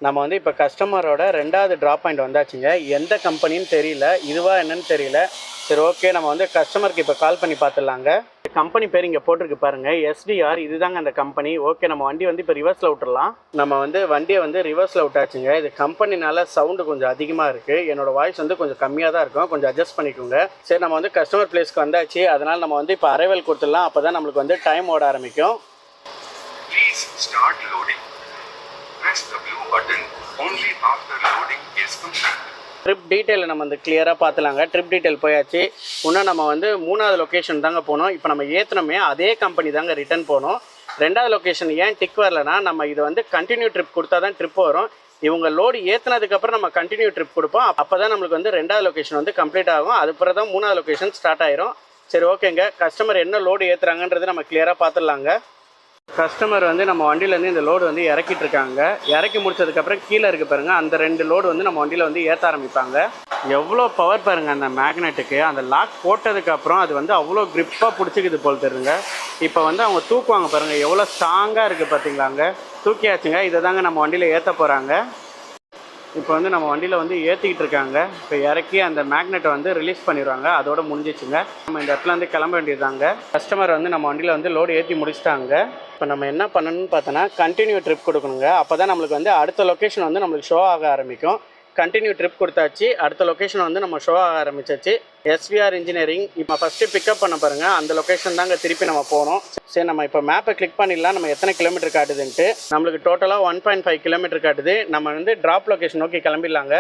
நம்ம வந்து இப்போ கஸ்டமரோட 2வது ட்ராப் பாயிண்ட் வந்தாச்சுங்க. எந்த கம்பெனின்னு தெரியல, இதுவா என்னன்னு தெரியல. சரி ஓகே, நம்ம வந்து கஸ்டமருக்கு இப்போ கால் பண்ணி பார்த்துடலாங்க. கம்பெனி பேர் இங்கே போட்டிருக்கு பாருங்கள், SDR, இதுதாங்க அந்த கம்பெனி. ஓகே, நம்ம வண்டி வந்து இப்போ ரிவர்ஸில் விட்டுடலாம். நம்ம வந்து வண்டியை வந்து ரிவர்ஸில் விட்டாச்சுங்க. இது கம்பெனினால சவுண்டு கொஞ்சம் அதிகமாக இருக்குது. என்னோடய வாய்ஸ் வந்து கொஞ்சம் கம்மியாக தான் இருக்கும், கொஞ்சம் அட்ஜஸ்ட் பண்ணிக்கோங்க. சரி, நம்ம வந்து கஸ்டமர் பிளேஸ்க்கு வந்தாச்சு. அதனால் நம்ம வந்து இப்போ அரைவல் கொடுத்துடலாம். அப்போ தான் நம்மளுக்கு வந்து டைம் ஓட ஆரம்பிக்கும். Please start loading. Press the blue button only after loading is complete. Trip detail நம்ம வந்து கிளியராக பார்த்துலாங்க. ட்ரிப் டீட்டெயில் போயாச்சு. இன்னும் நம்ம வந்து 3வது லொக்கேஷன் தாங்க போனோம். இப்போ நம்ம ஏற்றினோமே அதே கம்பெனி தாங்க ரிட்டர்ன் போனோம். 2வது லொக்கேஷன் ஏன் டிக் வரலன்னா, நம்ம இது வந்து கண்டினியூ ட்ரிப் கொடுத்தா தான் ட்ரிப் வரும். இவங்க லோடு ஏற்றினதுக்கப்புறம் நம்ம கண்டினியூ ட்ரிப் கொடுப்போம். அப்போ தான் நம்மளுக்கு வந்து 2வது லொக்கேஷன் வந்து கம்ப்ளீட் ஆகும். அதுக்கப்புறம் தான் 3வது லொக்கேஷன் ஸ்டார்ட் ஆயிரும். சரி ஓகேங்க, கஸ்டமர் என்ன லோடு ஏற்றுறாங்கன்றது நம்ம கிளியராக பார்த்துடலாங்க. கஸ்டமர் வந்து நம்ம வண்டியிலேருந்து இந்த லோடு வந்து இறக்கிட்டு இருக்காங்க. இறக்கி முடிச்சதுக்கப்புறம் கீழே இருக்க பாருங்கள், அந்த 2 லோடு வந்து நம்ம வண்டியில் வந்து ஏற்ற ஆரம்பிப்பாங்க. எவ்வளோ பவர் பாருங்கள் அந்த மேக்னெட்டுக்கு. அந்த லாக் போட்டதுக்கப்புறம் அது வந்து அவ்வளோ க்ரிப்பாக பிடிச்சிக்குது போல் தெரியுங்க. இப்போ வந்து அவங்க தூக்குவாங்க பாருங்கள், எவ்வளோ ஸ்ட்ராங்காக இருக்குது பார்த்தீங்களாங்க. தூக்கியாச்சுங்க. இதை தாங்க நம்ம வண்டியில் ஏற்ற போகிறாங்க. இப்போ வந்து நம்ம வண்டியில் வந்து ஏற்றிக்கிட்டு இருக்காங்க. இப்போ இறக்கி அந்த மேக்னெட்டை வந்து ரிலீஸ் பண்ணிடுவாங்க. அதோட முடிஞ்சிச்சுங்க. நம்ம இந்த இடத்துல வந்து கிளம்ப வேண்டியதாங்க. கஸ்டமர் வந்து நம்ம வண்டியில் வந்து லோடு ஏற்றி முடிச்சிட்டாங்க. இப்போ நம்ம என்ன பண்ணணும்னு பார்த்தோன்னா, கண்டினியூ ட்ரிப் கொடுக்கணுங்க. அப்போ தான் நம்மளுக்கு வந்து அடுத்த லொக்கேஷன் வந்து நம்மளுக்கு ஷோ ஆக ஆரம்பிக்கும். கண்டினியூ ட்ரிப் கொடுத்தாச்சு. அடுத்த லொக்கேஷன் வந்து நம்ம ஷோ ஆக ஆரம்பிச்சாச்சு. SVR engineering. இப்போ ஃபஸ்ட்டு பிக்கப் பண்ண பாருங்கள், அந்த லொக்கேஷன் தாங்க திருப்பி நம்ம போகணும். சரி, நம்ம இப்போ மேப்பை கிளிக் பண்ணிடலாம் நம்ம எத்தனை கிலோமீட்டர் காட்டுதுன்ட்டு. நம்மளுக்கு டோட்டலாக 1.5 கிலோமீட்டர் காட்டுது. நம்ம வந்து ட்ராப் லொக்கேஷன் நோக்கி கிளம்பிடலாங்க.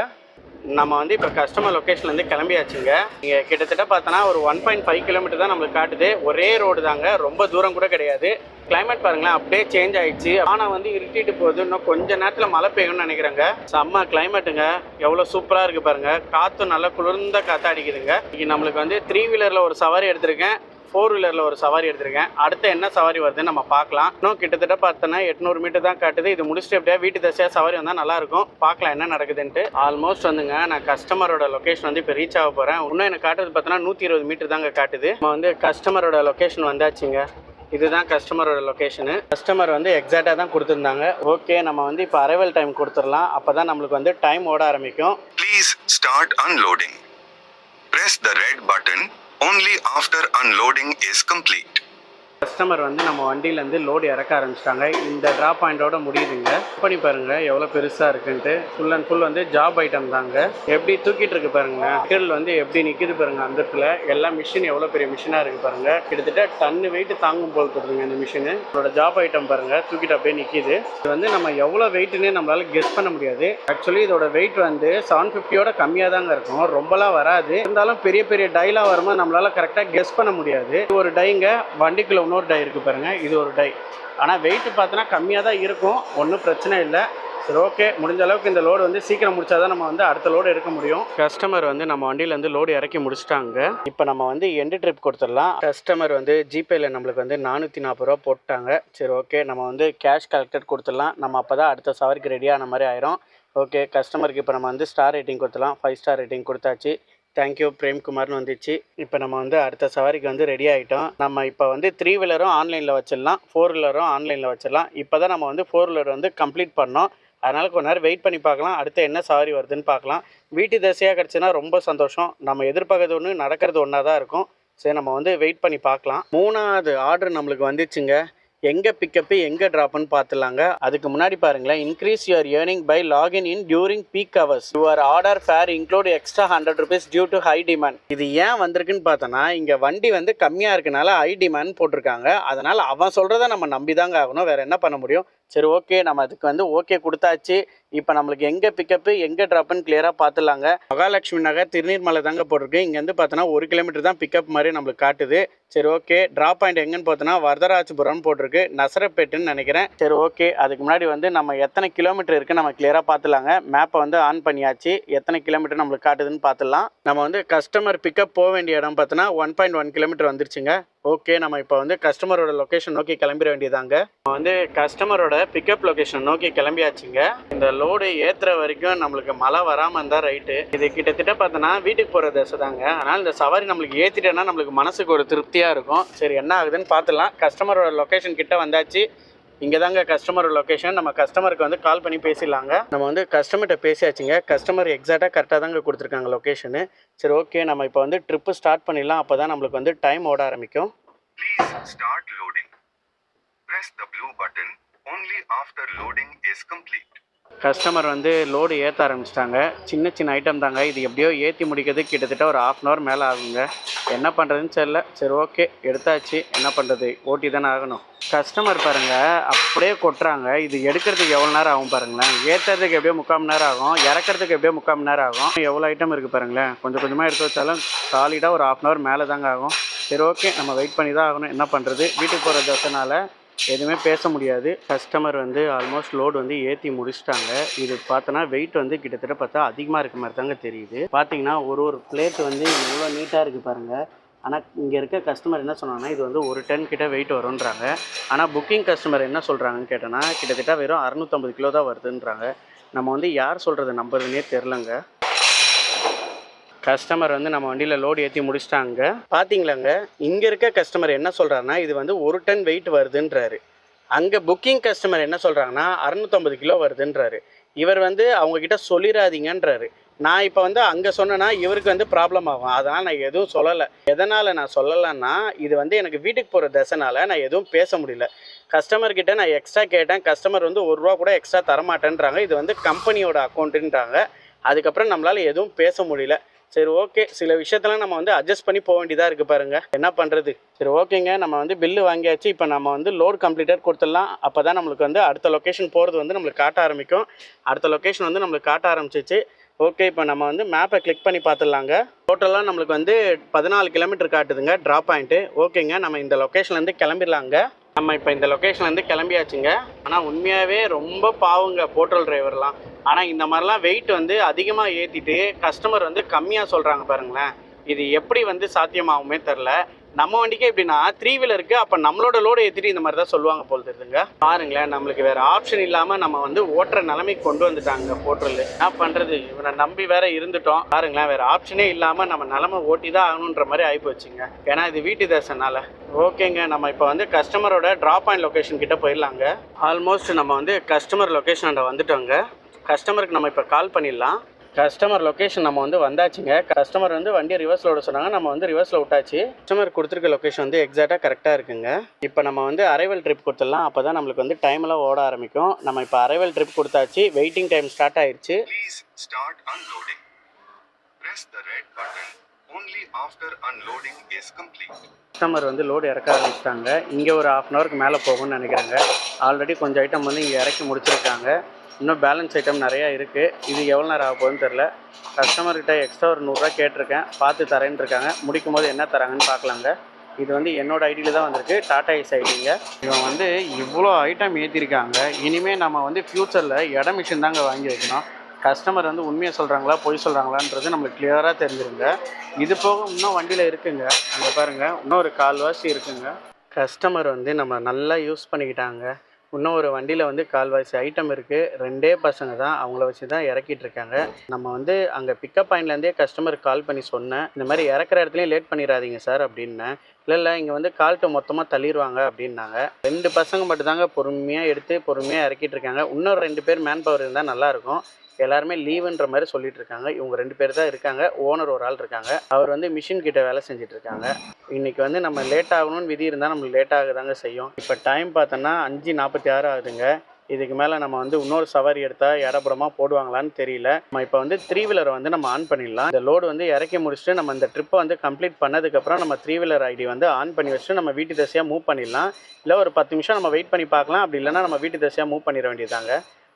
நம்ம வந்து இப்போ கஸ்டமர் லொக்கேஷன்லேருந்து கிளம்பியாச்சுங்க. இங்கே கிட்டத்தட்ட பார்த்தோன்னா ஒரு 1.5 கிலோமீட்டர் தான் நம்மளுக்கு காட்டுது. ஒரே ரோடு தாங்க, ரொம்ப தூரம் கூட கிடையாது. கிளைமேட் பாருங்களேன் அப்படியே சேஞ்ச் ஆயிடுச்சு. ஆனால் வந்து இருட்டிட்டு போகுது. இன்னும் கொஞ்ச நேரத்தில் மழை பெய்யும்னு நினைக்கிறேங்க. செம்ம கிளைமேட்டுங்க, எவ்வளோ சூப்பராக இருக்குது பாருங்கள். காற்றும் நல்லா குளிர்ந்த காற்று அடிக்குதுங்க. இன்றைக்கி நம்மளுக்கு வந்து 3 வீலரில் ஒரு சவாரி எடுத்திருக்கேன், 4 வீலரில் ஒரு சவாரி எடுத்திருக்கேன். அடுத்து என்ன சவாரி வருதுன்னு நம்ம பார்க்கலாம். இன்னும் கிட்டத்தட்ட பார்த்தோன்னா 800 மீட்டர் தான் காட்டுது. இது முடிச்சுட்டு எப்படியா வீட்டு தசையாக சவாரி வந்தால் நல்லாயிருக்கும். பார்க்கலாம் என்ன நடக்குதுன்ட்டு. ஆல்மோஸ்ட் வந்துங்க நான் கஸ்டமரோட லொக்கேஷன் வந்து இப்போ ரீச் ஆக போகிறேன். இன்னும் எனக்கு காட்டுறது பார்த்தோன்னா 120 மீட்டர் தாங்க காட்டுது. நம்ம வந்து கஸ்டமரோட லொக்கேஷன் வந்தாச்சுங்க. இதுதான் கஸ்டமரோட லொக்கேஷனு. கஸ்டமர் வந்து எக்ஸாக்டாக தான் கொடுத்துருந்தாங்க. ஓகே, நம்ம வந்து இப்போ அரைவல் டைம் கொடுத்துடலாம். அப்போ தான் நம்மளுக்கு வந்து டைம் ஓட ஆரம்பிக்கும். Please start unloading. Press the red button only after unloading is complete. Customer வந்து நம்ம வண்டியிலேருந்து லோடு இறக்க ஆரம்பிச்சிட்டாங்க. இந்த ட்ராப் பாயிண்டோட முடியுதுங்க. பண்ணி பாருங்கள் எவ்வளோ பெருசாக இருக்குன்ட்டு. ஃபுல் அண்ட் ஃபுல் வந்து ஜாப் ஐட்டம் தாங்க. எப்படி தூக்கிட்டு இருக்கு பாருங்க, மெட்டீரியல் வந்து எப்படி நிற்கிது பாருங்க. அந்த இடத்துல எல்லா மிஷின் எவ்வளோ பெரிய மிஷினாக இருக்குது பாருங்க. கிட்டத்தட்ட டன்னு வெயிட் தாங்கும் போல் தருதுங்க இந்த மிஷினு. இதோட ஜாப் ஐட்டம் பாருங்க, தூக்கிட்டு அப்படியே நிற்கிது. இது வந்து நம்ம எவ்வளோ வெயிட்டுன்னு நம்மளால கெஸ் பண்ண முடியாது. ஆக்சுவலி இதோட வெயிட் வந்து 750யோட கம்மியாக தாங்க இருக்கும், ரொம்பலாம் வராது. இருந்தாலும் பெரிய பெரிய டைலாக வரும்போது நம்மளால கரெக்டாக கெஸ் பண்ண முடியாது. ஒரு டைங்க வண்டிக்குள்ள இன்னொரு டை இருக்குது பாருங்கள், இது ஒரு டை. ஆனால் வெயிட் பார்த்தோன்னா கம்மியாக தான் இருக்கும், ஒன்றும் பிரச்சனை இல்லை. சரி, ஓகே, முடிஞ்ச அளவுக்கு இந்த லோடு வந்து சீக்கிரம் முடிச்சா தான் நம்ம வந்து அடுத்த லோடு எடுக்க முடியும். கஸ்டமர் வந்து நம்ம வண்டியிலேருந்து லோடு இறக்கி முடிச்சிட்டாங்க. இப்போ நம்ம வந்து எண்டு ட்ரிப் கொடுத்துடலாம். கஸ்டமர் வந்து ஜிபேயில் நம்மளுக்கு வந்து 440 ரூபா போட்டாங்க. சரி, ஓகே, நம்ம வந்து கேஷ் கலெக்டட் கொடுத்துடலாம். நம்ம அப்போ தான் அடுத்த சவாரிக்கு ரெடியான மாதிரி ஆயிரும். ஓகே, கஸ்டமருக்கு இப்போ நம்ம வந்து ஸ்டார் ரேட்டிங் கொடுத்துடலாம். 5 ஸ்டார் ரேட்டிங் கொடுத்தாச்சு. தேங்க்யூ பிரேம்குமார்னு வந்துச்சு. இப்போ நம்ம வந்து அடுத்த சவாரிக்கு வந்து ரெடி ஆகிட்டோம். நம்ம இப்போ வந்து 3 வீலரும் ஆன்லைனில் வச்சிடலாம், 4 வீலரும் ஆன்லைனில் வச்சிடலாம். இப்போ தான் நம்ம வந்து 4 வீலர் வந்து கம்ப்ளீட் பண்ணோம். அதனால் கொஞ்ச நேரம் வெயிட் பண்ணி பார்க்கலாம், அடுத்து என்ன சவாரி வருதுன்னு பார்க்கலாம். வீட்டு தசையாக கிடச்சுன்னா ரொம்ப சந்தோஷம். நம்ம எதிர்பார்க்கறது ஒன்று, நடக்கிறது ஒன்றா தான் இருக்கும். சரி, நம்ம வந்து வெயிட் பண்ணி பார்க்கலாம். 3வது ஆர்டர் நம்மளுக்கு வந்துச்சுங்க. எங்கே பிக்கப்பு எங்கே ட்ராப்னு பார்த்துலாங்க. அதுக்கு முன்னாடி பாருங்களேன், increase your earning by login in during peak hours. Your order fare include extra 100 rupees due to high demand. இது ஏன் வந்திருக்குன்னு பார்த்தோன்னா, இங்கே வண்டி வந்து கம்மியாக இருக்கனால ஹை டிமாண்ட் போட்டிருக்காங்க. அதனால் அவன் சொல்கிறத நம்ம நம்பி தாங்க ஆகணும், வேறு என்ன பண்ண முடியும். சரி, ஓகே, நம்ம அதுக்கு வந்து ஓகே கொடுத்தாச்சு. இப்போ நம்மளுக்கு எங்கே பிக்கப்பு எங்கே ட்ராப்னு கிளியராக பார்த்துலாங்க. மகாலட்சுமி நகர் திருநீர்மலை தாங்க போட்டிருக்கு. இங்கேருந்து பார்த்தோன்னா 1 கிலோமீட்டர் தான் பிக்கப் மாதிரி நம்மளுக்கு காட்டுது. சரி, ஓகே, ட்ராப் பாயிண்ட் எங்கன்னு பார்த்தோன்னா வரதராஜபுரம் போட்டிருக்கு, நசரப்பேட்டுன்னு நினைக்கிறேன். சரி, ஓகே, அதுக்கு முன்னாடி வந்து நம்ம எத்தனை கிலோமீட்டர் இருக்குன்னு நம்ம கிளியராக பார்த்துலாங்க. மேப்பை வந்து ஆன் பண்ணியாச்சு. எத்தனை கிலோமீட்டர் நம்மளுக்கு காட்டுதுன்னு பார்த்துலாம். நம்ம வந்து கஸ்டமர் பிக்கப் போக வேண்டிய இடம் பார்த்தோன்னா 1.1 கிலோமீட்டர் வந்துருச்சுங்க. ஓகே, நம்ம இப்போ வந்து கஸ்டமரோட லொக்கேஷன் நோக்கி கிளம்பிட வேண்டியதாங்க. நம்ம வந்து கஸ்டமரோட பிக்கப் லொக்கேஷன் நோக்கி கிளம்பியாச்சுங்க. இந்த லோடு ஏற்றுற வரைக்கும் நம்மளுக்கு மழை வராமல் இருந்தால் ரைட்டு. இது கிட்டத்தட்ட பார்த்தோன்னா வீட்டுக்கு போகிற தசை தாங்க. அதனால் இந்த சவாரி நம்மளுக்கு ஏற்றிட்டேன்னா நம்மளுக்கு மனசுக்கு ஒரு திருப்தியாக இருக்கும். சரி, என்ன ஆகுதுன்னு பார்த்துலாம். கஸ்டமரோட லொக்கேஷன் கிட்ட வந்தாச்சு. இங்கே தாங்க கஸ்டமரோட லொக்கேஷன். நம்ம கஸ்டமருக்கு வந்து கால் பண்ணி பேசிடலாங்க. நம்ம வந்து கஸ்டமர்கிட்ட பேசியாச்சுங்க. கஸ்டமர் எக்ஸாக்டாக கரெக்டாக தாங்க கொடுத்துருக்காங்க லொக்கேஷனு. சரி, ஓகே, நம்ம இப்போ வந்து ட்ரிப்பு ஸ்டார்ட் பண்ணிடலாம். அப்போ தான் நம்மளுக்கு வந்து டைம் ஓட ஆரம்பிக்கும். Please start loading. Press the blue button only after loading is complete. Customer வந்து லோடு ஏற்ற ஆரம்பிச்சிட்டாங்க. சின்ன சின்ன ஐட்டம் தாங்க. இது எப்படியோ ஏற்றி முடிக்கிறது கிட்டத்தட்ட ஒரு 1/2 hour மேலே ஆகுங்க. என்ன பண்ணுறதுன்னு தெரியல. சரி, ஓகே, எடுத்தாச்சு. என்ன பண்ணுறது, ஓட்டி தானே ஆகணும். கஸ்டமர் பாருங்கள் அப்படியே கொட்டுறாங்க. இது எடுக்கிறதுக்கு எவ்வளோ நேரம் ஆகும் பாருங்களேன். ஏற்றுறதுக்கு எப்படியோ 3/4 மணி நேரம் ஆகும், இறக்கிறதுக்கு எப்படியோ 3/4 மணி நேரம் ஆகும். எவ்வளோ ஐட்டம் இருக்குது பாருங்களேன். கொஞ்சம் கொஞ்சமாக எடுத்து வச்சாலும் சாலிடாக ஒரு 1/2 hour மேலே தாங்க ஆகும். சரி, ஓகே, நம்ம வெயிட் பண்ணி தான் ஆகணும். என்ன பண்ணுறது, வீட்டுக்கு போகிற தசைனால எதுவுமே பேச முடியாது. கஸ்டமர் வந்து ஆல்மோஸ்ட் லோடு வந்து ஏற்றி முடிச்சிட்டாங்க. இது பார்த்தோன்னா வெயிட் வந்து கிட்டத்தட்ட பார்த்தா அதிகமாக இருக்க மாதிரி தாங்க தெரியுது. பார்த்தீங்கன்னா ஒரு பிளேட் வந்து எவ்வளோ நீட்டாக இருக்குது பாருங்கள். ஆனால் இங்கே இருக்க கஸ்டமர் என்ன சொன்னாங்கன்னா, இது வந்து 1 டன் கிட்ட வெயிட் வரும்ன்றாங்க. ஆனால் புக்கிங் கஸ்டமர் என்ன சொல்கிறாங்கன்னு கேட்டோன்னா, கிட்டத்தட்ட வெறும் 650 கிலோ தான் வருதுன்றாங்க. நம்ம வந்து யார் சொல்கிறது நம்புறதுனே தெரிலங்க. கஸ்டமர் வந்து நம்ம வண்டியில் லோடு ஏற்றி முடிச்சிட்டாங்க. பார்த்தீங்களாங்க, இங்கே இருக்க கஸ்டமர் என்ன சொல்கிறாருன்னா, இது வந்து 1 டன் வெயிட் வருதுன்றாரு. அங்கே புக்கிங் கஸ்டமர் என்ன சொல்கிறாங்கன்னா 650 கிலோ வருதுன்றாரு. இவர் வந்து அவங்கக்கிட்ட சொல்லிடாதீங்கன்றாரு. நான் இப்போ வந்து அங்கே சொன்னேன்னா இவருக்கு வந்து ப்ராப்ளம் ஆகும். அதனால் நான் எதுவும் சொல்லலை. எதனால் நான் சொல்லலைன்னா, இது வந்து எனக்கு வீட்டுக்கு போகிற தசைனால நான் எதுவும் பேச முடியல. கஸ்டமர்கிட்ட நான் எக்ஸ்ட்ரா கேட்டேன். கஸ்டமர் வந்து 1 ரூபா கூட எக்ஸ்ட்ரா தரமாட்டேன்றாங்க. இது வந்து கம்பெனியோட அக்கௌண்ட்டுன்றாங்க. அதுக்கப்புறம் நம்மளால் எதுவும் பேச முடியல. சரி ஓகே, சில விஷயத்தெல்லாம் நம்ம வந்து அட்ஜஸ்ட் பண்ணி போக வேண்டியதாக இருக்குது பாருங்கள், என்ன பண்ணுறது. சரி ஓகேங்க, நம்ம வந்து பில்லு வாங்கியாச்சு. இப்போ நம்ம வந்து லோட் கம்ப்ளீட்டட் கொடுத்துடலாம். அப்போ தான் நம்மளுக்கு வந்து அடுத்த லொக்கேஷன் போகிறது வந்து நம்மளுக்கு காட்ட ஆரம்பிக்கும். அடுத்த லொக்கேஷன் வந்து நம்மளுக்கு காட்ட ஆரம்பிச்சிச்சு. ஓகே, இப்போ நம்ம வந்து மேப்பை கிளிக் பண்ணி பார்த்துடலாங்க. டோட்டலாக நம்மளுக்கு வந்து 14 கிலோமீட்டர் காட்டுதுங்க ட்ராப் பாயிண்ட்டு. ஓகேங்க, நம்ம இந்த லொக்கேஷன்லேருந்து கிளம்பிடலாங்க. நம்ம இப்போ இந்த லொக்கேஷன்லேருந்து கிளம்பியாச்சுங்க. ஆனால் உண்மையாகவே ரொம்ப பாவங்க போர்ட்டல் டிரைவர்லாம். ஆனால் இந்த மாதிரிலாம் வெயிட் வந்து அதிகமாக ஏற்றிட்டு கஸ்டமர் வந்து கம்மியாக சொல்கிறாங்க பாருங்களேன். இது எப்படி வந்து சாத்தியமாகுமே தெரில. நம்ம வண்டிக்கே எப்படின்னா 3 வீலருக்கு அப்போ நம்மளோட லோடு ஏற்றிட்டு இந்த மாதிரி தான் சொல்லுவாங்க போல் தெரியுதுங்க. பாருங்களேன், நம்மளுக்கு வேறு ஆப்ஷன் இல்லாமல் நம்ம வந்து ஓட்டுற நிலைமைக்கு கொண்டு வந்துட்டாங்க போர்ட்டல். என்ன பண்ணுறது, இவனை நம்பி வேற இருந்துட்டோம். பாருங்களேன், வேறு ஆப்ஷனே இல்லாமல் நம்ம நிலமை ஓட்டி தான் ஆகணுன்ற மாதிரி ஆகிப்போச்சுங்க. ஏன்னா இது வீட்டு தேசனால. ஓகேங்க, நம்ம இப்போ வந்து கஸ்டமரோட ட்ராப் பாயிண்ட் லொக்கேஷன் கிட்ட போயிடலாங்க. ஆல்மோஸ்ட் நம்ம வந்து கஸ்டமர் லொக்கேஷன் வந்துட்டோங்க. கஸ்டமருக்கு நம்ம இப்போ கால் பண்ணிடலாம். கஸ்டமர் லொக்கேஷன் நம்ம வந்து வந்தாச்சுங்க. கஸ்டமர் வந்து வண்டியை ரிவர்ஸில் விட சொன்னாங்க. நம்ம வந்து ரிவர்ஸில் விட்டாச்சு. கஸ்டமர் கொடுத்துருக்க லொக்கேஷன் வந்து எக்ஸாக்டாக கரெக்டாக இருக்குங்க. இப்போ நம்ம வந்து அரைவல் ட்ரிப் கொடுத்துடலாம். அப்போ தான் நம்மளுக்கு வந்து டைமெல்லாம் ஓட ஆரம்பிக்கும். நம்ம இப்போ அரைவல் ட்ரிப் கொடுத்தாச்சு. வெயிட்டிங் டைம் ஸ்டார்ட் ஆயிடுச்சு. Please start unloading. Press the red button only after unloading is complete. Customer வந்து லோடு இறக்க ஆரம்பிச்சிட்டாங்க. இங்கே ஒரு 1/2 hourக்கு மேலே போகும்னு நினைக்கிறாங்க. ஆல்ரெடி கொஞ்சம் ஐட்டம் வந்து இங்கே இறக்கி முடிச்சிருக்காங்க. இன்னும் பேலன்ஸ் ஐட்டம் நிறையா இருக்குது. இது எவ்வளோ நேரம் ஆக போகுதுன்னு தெரில. கஸ்டமர்கிட்ட எக்ஸ்ட்ரா ஒரு 100 ரூபா கேட்டிருக்கேன், பார்த்து தரேன்னு இருக்காங்க. முடிக்கும் போது என்ன தராங்கன்னு பார்க்கலாங்க. இது வந்து என்னோட ஐடியில் தான் வந்திருக்கு, டாடா ஏஸ் ஐடிங்க. இவன் வந்து இவ்வளோ ஐட்டம் ஏற்றிருக்காங்க. இனிமேல் நம்ம வந்து ஃப்யூச்சரில் இடம் மிஷின் தாங்க வாங்கி வைக்கணும். கஸ்டமர் வந்து உண்மையை சொல்கிறாங்களா பொய் சொல்கிறாங்களான்றது நம்மளுக்கு கிளியராக தெரிஞ்சிருங்க. இது போக இன்னும் வண்டியில் இருக்குங்க, அங்கே பாருங்கள், இன்னும் ஒரு 1/4 இருக்குங்க. கஸ்டமர் வந்து நம்ம நல்லா யூஸ் பண்ணிக்கிட்டாங்க. இன்னும் ஒரு வண்டியில் வந்து 1/4 ஐட்டம் இருக்குது. 2 பசங்க தான், அவங்கள வச்சு தான் இறக்கிட்டு இருக்காங்க. நம்ம வந்து அங்கே பிக்கப் பாயிண்ட்லேருந்தே கஸ்டமருக்கு கால் பண்ணி சொன்னேன், இந்த மாதிரி இறக்குற இடத்துலையும் லேட் பண்ணிடாதீங்க சார் அப்படின்னேன். இல்லை இங்கே வந்து கால்ட்டு மொத்தமாக தள்ளிடுவாங்க அப்படின்னாங்க. 2 பசங்க மட்டும்தாங்க பொறுமையாக எடுத்து பொறுமையாக இறக்கிட்டு இருக்காங்க. இன்னொரு 2 பேர் மேன் பவர் இருந்தால் நல்லாயிருக்கும். எல்லாருமே லீவுன்ற மாதிரி சொல்லிட்டு இருக்காங்க. இவங்க 2 பேர் தான் இருக்காங்க. ஓனர் ஒரு ஆள் இருக்காங்க. அவர் வந்து மிஷின் கிட்ட வேலை செஞ்சுட்டு இருக்காங்க. இன்னைக்கு வந்து நம்ம லேட் ஆகணும்னு விதி இருந்தால் நம்மளுக்கு லேட் ஆக தாங்க செய்யும். இப்போ டைம் பார்த்தோன்னா 5:46 ஆகுதுங்க. இதுக்கு மேலே நம்ம வந்து இன்னொரு சவாரி எடுத்தால் இடப்புறமாக போடுவாங்களான்னு தெரியல. நம்ம இப்போ வந்து 3 வீலரை வந்து நம்ம ஆன் பண்ணிடலாம். இந்த லோடு வந்து இறக்கி முடிச்சுட்டு நம்ம இந்த ட்ரிப்பை வந்து கம்ப்ளீட் பண்ணதுக்கப்புறம் நம்ம 3 வீலர் ஐடி வந்து ஆன் பண்ணி வச்சுட்டு நம்ம வீட்டு திசையாக மூவ் பண்ணிடலாம். இல்லை ஒரு 10 நிமிஷம் நம்ம வெயிட் பண்ணி பார்க்கலாம். அப்படி இல்லைன்னா நம்ம வீட்டு திசையாக மூவ் பண்ணிட வேண்டியதாங்க.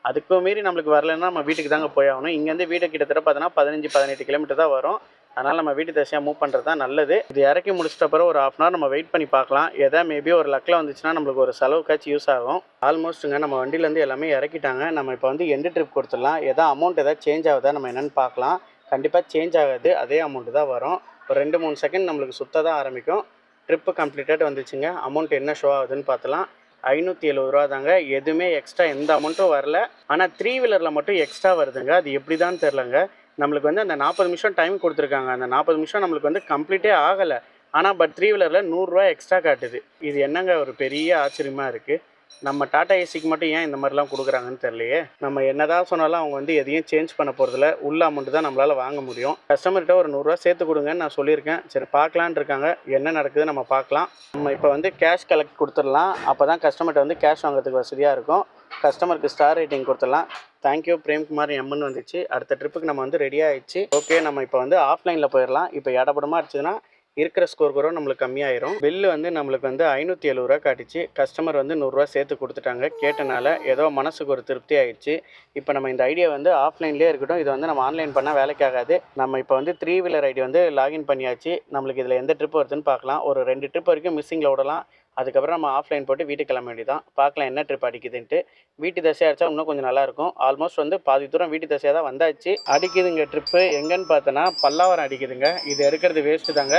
அதுக்கு மீறி நம்மளுக்கு வரலைன்னா நம்ம வீட்டுக்கு தாங்க போய் ஆகணும். இங்கேருந்து வீடு கிட்டத்தட்ட பார்த்தோன்னா 15-18 கிலோமீட்டர் தான் வரும். அதனால் நம்ம வீட்டு திசையாக மூவ் பண்ணுறது தான் நல்லது. இது இறக்கி முடிச்சிட்ட பிறகு ஒரு 1/2 hour நம்ம வெயிட் பண்ணி பார்க்கலாம். எதாவது மேபி ஒரு லக்கில் வந்துச்சுன்னா நம்மளுக்கு ஒரு செலவுக்காச்சும் யூஸ் ஆகும். ஆல்மோஸ்ட்டுங்க நம்ம வண்டியிலேருந்து எல்லாமே இறக்கிட்டாங்க. நம்ம இப்போ வந்து எண்டு ட்ரிப் கொடுத்துடலாம். அமௌண்ட் எதாவது சேஞ்ச் ஆகுதா நம்ம என்னென்னு பார்க்கலாம். கண்டிப்பாக சேஞ்ச் ஆகாது, அதே அமௌண்ட்டு தான் வரும். ஒரு 2-3 செகண்ட் நம்மளுக்கு சுத்த தான் ஆரம்பிக்கும். ட்ரிப்பு கம்ப்ளீட்டட் வந்துச்சுங்க. அமௌண்ட் என்ன ஷோ ஆகுதுன்னு பார்த்துலாம். 570 ரூபா தாங்க. எதுவுமே எக்ஸ்ட்ரா எந்த அமௌண்ட்டும் வரல. ஆனால் 3 வீலரில் மட்டும் எக்ஸ்ட்ரா வருதுங்க. அது எப்படி தான் தெரிலங்க. நம்மளுக்கு வந்து அந்த 40 நிமிஷம் டைம் கொடுத்துருக்காங்க. அந்த 40 நிமிஷம் நம்மளுக்கு வந்து கம்ப்ளீட்டே ஆகலை. ஆனால் 3 வீலரில் 100 ரூபா எக்ஸ்ட்ரா காட்டுது. இது என்னங்க ஒரு பெரிய ஆச்சரியமாக இருக்குது. நம்ம டாடா ஏசிக்கு மட்டும் ஏன் இந்த மாதிரிலாம் கொடுக்குறாங்கன்னு தெரியலையே. நம்ம என்னதான் சொன்னாலும் அவங்க வந்து எதையும் சேஞ்ச் பண்ண போகிறதில்ல. உள்ள அமௌண்ட்டு தான் நம்மளால் வாங்க முடியும். கஸ்டமர்கிட்ட ஒரு 100 ரூபா சேர்த்து கொடுங்கன்னு நான் சொல்லியிருக்கேன். சரி பார்க்கலான் இருக்காங்க. என்ன நடக்குது நம்ம பார்க்கலாம். நம்ம இப்போ வந்து கேஷ் கலெக்ட் கொடுத்துடலாம். அப்போ தான் கஸ்டமர்கிட்ட வந்து கேஷ் வாங்குறதுக்கு வசதியாக இருக்கும். கஸ்டமருக்கு ஸ்டார் ரேட்டிங் கொடுத்துடலாம். தேங்க்யூ பிரேம்குமார் எம்னு வந்துச்சு. அடுத்த ட்ரிப்புக்கு நம்ம வந்து ரெடி ஆகிடுச்சு. ஓகே, நம்ம இப்போ வந்து ஆஃப்லைனில் போயிடலாம். இப்போ இடப்படமாக இருந்துச்சுன்னா இருக்கிற ஸ்கோர் கூட நம்மளுக்கு கம்மியாயிரும். பில்லு வந்து நம்மளுக்கு வந்து 570 ரூபா காட்டிச்சு. கஸ்டமர் வந்து 100 ரூபா சேர்த்து கொடுத்துட்டாங்க. கேட்டனால ஏதோ மனசுக்கு ஒரு திருப்தி ஆயிடுச்சு. இப்போ நம்ம இந்த ஐடியா வந்து ஆஃப்லைன்லேயே இருக்கட்டும். இது வந்து நம்ம ஆன்லைன் பண்ணால் வேலைக்கு ஆகாது. நம்ம இப்போ வந்து 3 வீலர் ஐடி வந்து லாகின் பண்ணியாச்சு. நம்மளுக்கு இதில் எந்த ட்ரிப் வருதுன்னு பார்க்கலாம். ஒரு 2 ட்ரிப் வரைக்கும் மிஸ்ஸிங்கில் விடலாம். அதுக்கப்புறம் நம்ம ஆஃப்லைன் போட்டு வீட்டுக்கு கிளம்ப வேண்டியதான். பார்க்கலாம் என்ன ட்ரிப் அடிக்குதுன்ட்டு. வீட்டு தசையாக அடித்தா இன்னும் கொஞ்சம் நல்லாயிருக்கும். ஆல்மோஸ்ட் வந்து பாதி தூரம் வீட்டு தசையாக தான் வந்தாச்சு. அடிக்குதுங்க ட்ரிப்பு. எங்கன்னு பார்த்தோன்னா பல்லாவரம் அடிக்குதுங்க. இது எடுக்கிறது வேஸ்ட்டு தாங்க.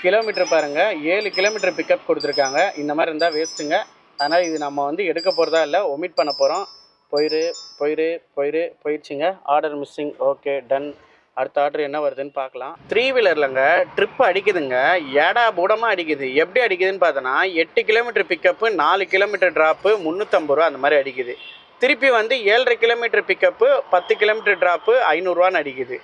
கிலோமீட்டர் பாருங்கள், 7 கிலோமீட்டர் பிக்கப் கொடுத்துருக்காங்க. இந்த மாதிரி இருந்தால் வேஸ்ட்டுங்க. அதனால் இது நம்ம வந்து எடுக்க போகிறதா இல்லை, ஒமிட் பண்ண போகிறோம். போயிடுச்சுங்க. Order missing. Okay done. அடுத்த ஆர்டர் என்ன வருதுன்னு பார்க்கலாம். 3 வீலர்லங்க ட்ரிப் அடிக்குதுங்க. ஏடா பூடமாக அடிக்குது. எப்படி அடிக்குதுன்னு பார்த்தோன்னா 8 கிலோமீட்டர் பிக்கப்பு, 4 கிலோமீட்டர் ட்ராப்பு, 350 ரூபா அந்த மாதிரி அடிக்குது. திருப்பி வந்து 7.5 கிலோமீட்டர் பிக்கப்பு, 10 கிலோமீட்டர் ட்ராப்பு, 500 ரூபான்னு அடிக்குது.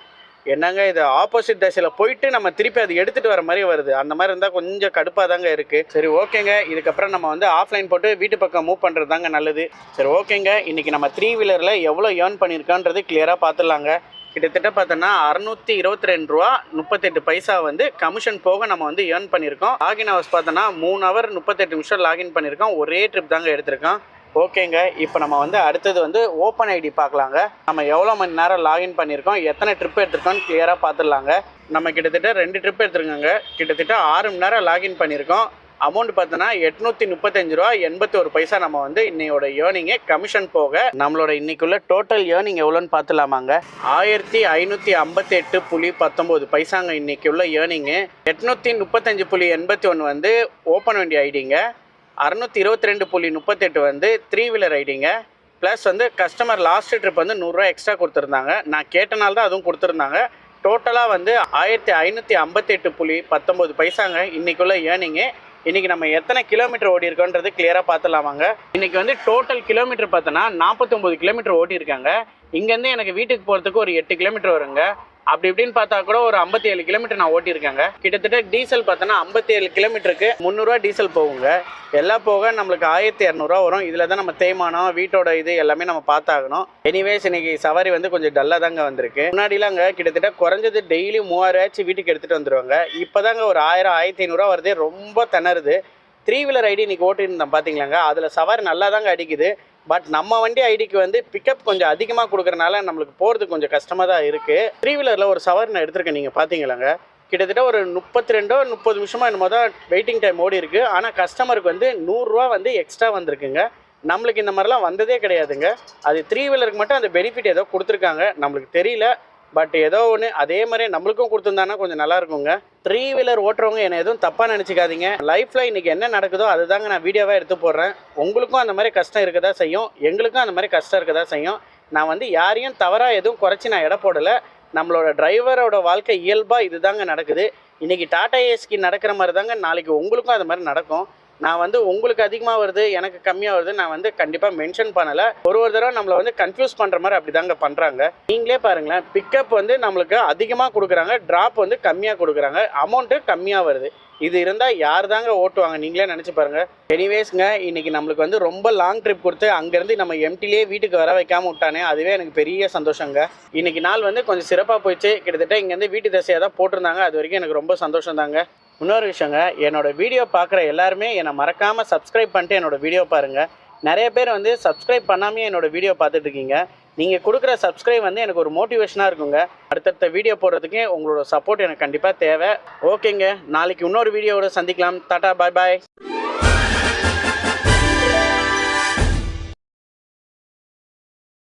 என்னங்க இது ஆப்போசிட் திசையில் போயிட்டு நம்ம திருப்பி அதை எடுத்துகிட்டு வர மாதிரி வருது. அந்த மாதிரி இருந்தால் கொஞ்சம் கடுப்பாக தாங்க இருக்குது. சரி ஓகேங்க, இதுக்கப்புறம் நம்ம வந்து ஆஃப்லைன் போட்டு வீட்டு பக்கம் மூவ் பண்ணுறது தாங்க நல்லது. சரி ஓகேங்க, இன்றைக்கி நம்ம 3 வீலரில் எவ்வளோ ஏர்ன் பண்ணியிருக்கான்றது கிளியராக பார்த்துடலாங்க. கிட்டத்தட்ட பார்த்தோன்னா 622 ரூபா 38 பைசா வந்து கமிஷன் போக நம்ம வந்து ஏர்ன் பண்ணியிருக்கோம். லாகின் ஹவர்ஸ் பார்த்தோன்னா 3 ஹவர் 38 நிமிஷம் லாகின் பண்ணியிருக்கோம். ஒரே ட்ரிப் தாங்க எடுத்திருக்கோம். ஓகேங்க, இப்போ நம்ம வந்து அடுத்தது வந்து ஓப்பன் ஐடி பார்க்கலாங்க. நம்ம எவ்வளோ மணி நேரம் லாகின் பண்ணியிருக்கோம், எத்தனை ட்ரிப் எடுத்திருக்கோம்னு கிளியராக பார்த்துடலாங்க. நம்ம கிட்டத்தட்ட 2 ட்ரிப் எடுத்துருக்கோங்க. கிட்டத்தட்ட 6 மணி நேரம் லாகின் பண்ணியிருக்கோம். அமௌண்ட் பார்த்தோன்னா 835 ரூபா 81 பைசா நம்ம வந்து இன்னையோட ஏர்னிங்கே கமிஷன் போக. நம்மளோட இன்னைக்குள்ள டோட்டல் ஏர்னிங் எவ்வளோன்னு பார்த்துலாமாங்க. 1558.19 பைசாங்க இன்னைக்குள்ள ஏர்னிங்கு. 835.81 வந்து ஓப்பன் வண்டி ஐடிங்க. 622.38 வந்து 3 வீலர் ஐடிங்க. ப்ளஸ் வந்து கஸ்டமர் லாஸ்ட் ட்ரிப் வந்து 100 ரூபா எக்ஸ்ட்ரா கொடுத்துருந்தாங்க. நான் கேட்டனால தான் அதுவும் கொடுத்துருந்தாங்க. டோட்டலாக வந்து 1558.19 பைசாங்க இன்னைக்குள்ள ஏர்னிங்கு. இன்றைக்கி நம்ம எத்தனை கிலோமீட்டர் ஓடி இருக்கோன்றது கிளியராக பார்த்துலாமாங்க. இன்றைக்கி வந்து டோட்டல் கிலோமீட்டர் பார்த்தோன்னா 49 கிலோமீட்டர் ஓட்டியிருக்காங்க. இங்கேருந்து எனக்கு வீட்டுக்கு போகிறதுக்கு ஒரு 8 கிலோமீட்டர் வருங்க. அப்படி இப்படின்னு பார்த்தா கூட ஒரு 57 கிலோமீட்டர் நான் ஓட்டியிருக்காங்க. கிட்டத்தட்ட டீசல் பார்த்தோன்னா 57 கிலோமீட்டருக்கு 300 ரூபா டீசல் போகுங்க. எல்லாம் போக நம்மளுக்கு 1200 ரூபா வரும். இதில் தான் நம்ம தேய்மானம் வீட்டோட இது எல்லாமே நம்ம பார்த்தாகணும். எனிவேஸ் இன்னைக்கு சவாரி வந்து கொஞ்சம் டல்லாக தாங்க வந்திருக்கு. முன்னாடிலாங்க கிட்டத்தட்ட குறைஞ்சது டெய்லி 3000 வீட்டுக்கு எடுத்துகிட்டு வந்துடுவாங்க. இப்போ தாங்க ஒரு 1000-1500 ரூபா வருது. ரொம்ப திணறுது. 3 வீலர் ஐடி இன்னைக்கு ஓட்டியிருந்தேன் பார்த்தீங்களாங்க. அதில் சவாரி நல்லா தாங்க அடிக்குது. பட் நம்ம வண்டி ஐடிக்கு வந்து பிக்கப் கொஞ்சம் அதிகமாக கொடுக்குறனால நம்மளுக்கு போகிறதுக்கு கொஞ்சம் கஷ்டமாக தான் இருக்குது. 3 வீலரில் ஒரு சவாரி நான் எடுத்திருக்கேன். நீங்கள் பார்த்தீங்களாங்க, கிட்டத்தட்ட ஒரு 32-30 நிமிஷமாக என்னமோ தான் வெயிட்டிங் டைம் ஓடி இருக்குது. ஆனால் கஸ்டமருக்கு வந்து 100 ரூபா வந்து எக்ஸ்ட்ரா வந்திருக்குங்க. நம்மளுக்கு இந்த மாதிரிலாம் வந்ததே கிடையாதுங்க. அது 3 வீலருக்கு மட்டும் அந்த பெனிஃபிட் ஏதோ கொடுத்துருக்காங்க, நம்மளுக்கு தெரியல. பட் ஏதோ ஒன்று அதே மாதிரி நம்மளுக்கும் கொடுத்துருந்தாங்கன்னா கொஞ்சம் நல்லா இருக்குங்க. 3 வீலர் ஓட்டுறவங்க என்னை எதுவும் தப்பாக நினச்சிக்காதீங்க. லைஃப்பில் இன்றைக்கி என்ன நடக்குதோ அதுதாங்க நான் வீடியோவாக எடுத்து போடுறேன். உங்களுக்கும் அந்த மாதிரி கஷ்டம் இருக்க தான் செய்யும், எங்களுக்கும் அந்த மாதிரி கஷ்டம் இருக்க தான் செய்யும். நான் வந்து யாரையும் தவறாக எதுவும் குறைச்சி நான் எடை போடலை. நம்மளோட டிரைவரோட வாழ்க்கை இயல்பாக இது தாங்க நடக்குது. இன்றைக்கி டாடா ஏஸ்க்கு நடக்கிற மாதிரி தாங்க நாளைக்கு உங்களுக்கும் அது மாதிரி நடக்கும். நான் வந்து உங்களுக்கு அதிகமாக வருது எனக்கு கம்மியாக வருது நான் வந்து கண்டிப்பாக மென்ஷன் பண்ணலை. ஒரு தடவை நம்மளை வந்து கன்ஃபியூஸ் பண்ணுற மாதிரி அப்படி தாங்க பண்ணுறாங்க. நீங்களே பாருங்களேன், பிக்கப் வந்து நம்மளுக்கு அதிகமாக கொடுக்குறாங்க, ட்ராப் வந்து கம்மியாக கொடுக்குறாங்க, அமௌண்ட்டு கம்மியாக வருது. இது இருந்தால் யார் தாங்க ஓட்டுவாங்க, நீங்களே நினச்சி பாருங்கள். எனிவேஸ்ங்க, இன்றைக்கி நம்மளுக்கு வந்து ரொம்ப லாங் ட்ரிப் கொடுத்து அங்கேருந்து நம்ம எம்டிலே வீட்டுக்கு வர வைக்காமல் விட்டானே, அதுவே எனக்கு பெரிய சந்தோஷங்க. இன்றைக்கி நாள் வந்து கொஞ்சம் சிறப்பாக போயிடுச்சு. கிட்டத்தட்ட இங்கேருந்து வீட்டு தசையாக தான் போட்டிருந்தாங்க. அது வரைக்கும் எனக்கு ரொம்ப சந்தோஷம் தாங்க. இன்னொரு விஷயங்க, என்னோடய வீடியோ பார்க்குற எல்லாருமே என்னை மறக்காமல் சப்ஸ்கிரைப் பண்ணிட்டு என்னோடய வீடியோ பாருங்கள். நிறைய பேர் வந்து சப்ஸ்கிரைப் பண்ணாமே என்னோடய வீடியோ பார்த்துட்ருக்கீங்க. நீங்கள் கொடுக்குற சப்ஸ்கிரைப் வந்து எனக்கு ஒரு மோட்டிவேஷனாக இருக்குங்க. அடுத்தடுத்த வீடியோ போடுறதுக்கு உங்களோட சப்போர்ட் எனக்கு கண்டிப்பாக தேவை. ஓகேங்க, நாளைக்கு இன்னொரு வீடியோவோட சந்திக்கலாம். டாடா, பாய் பாய்.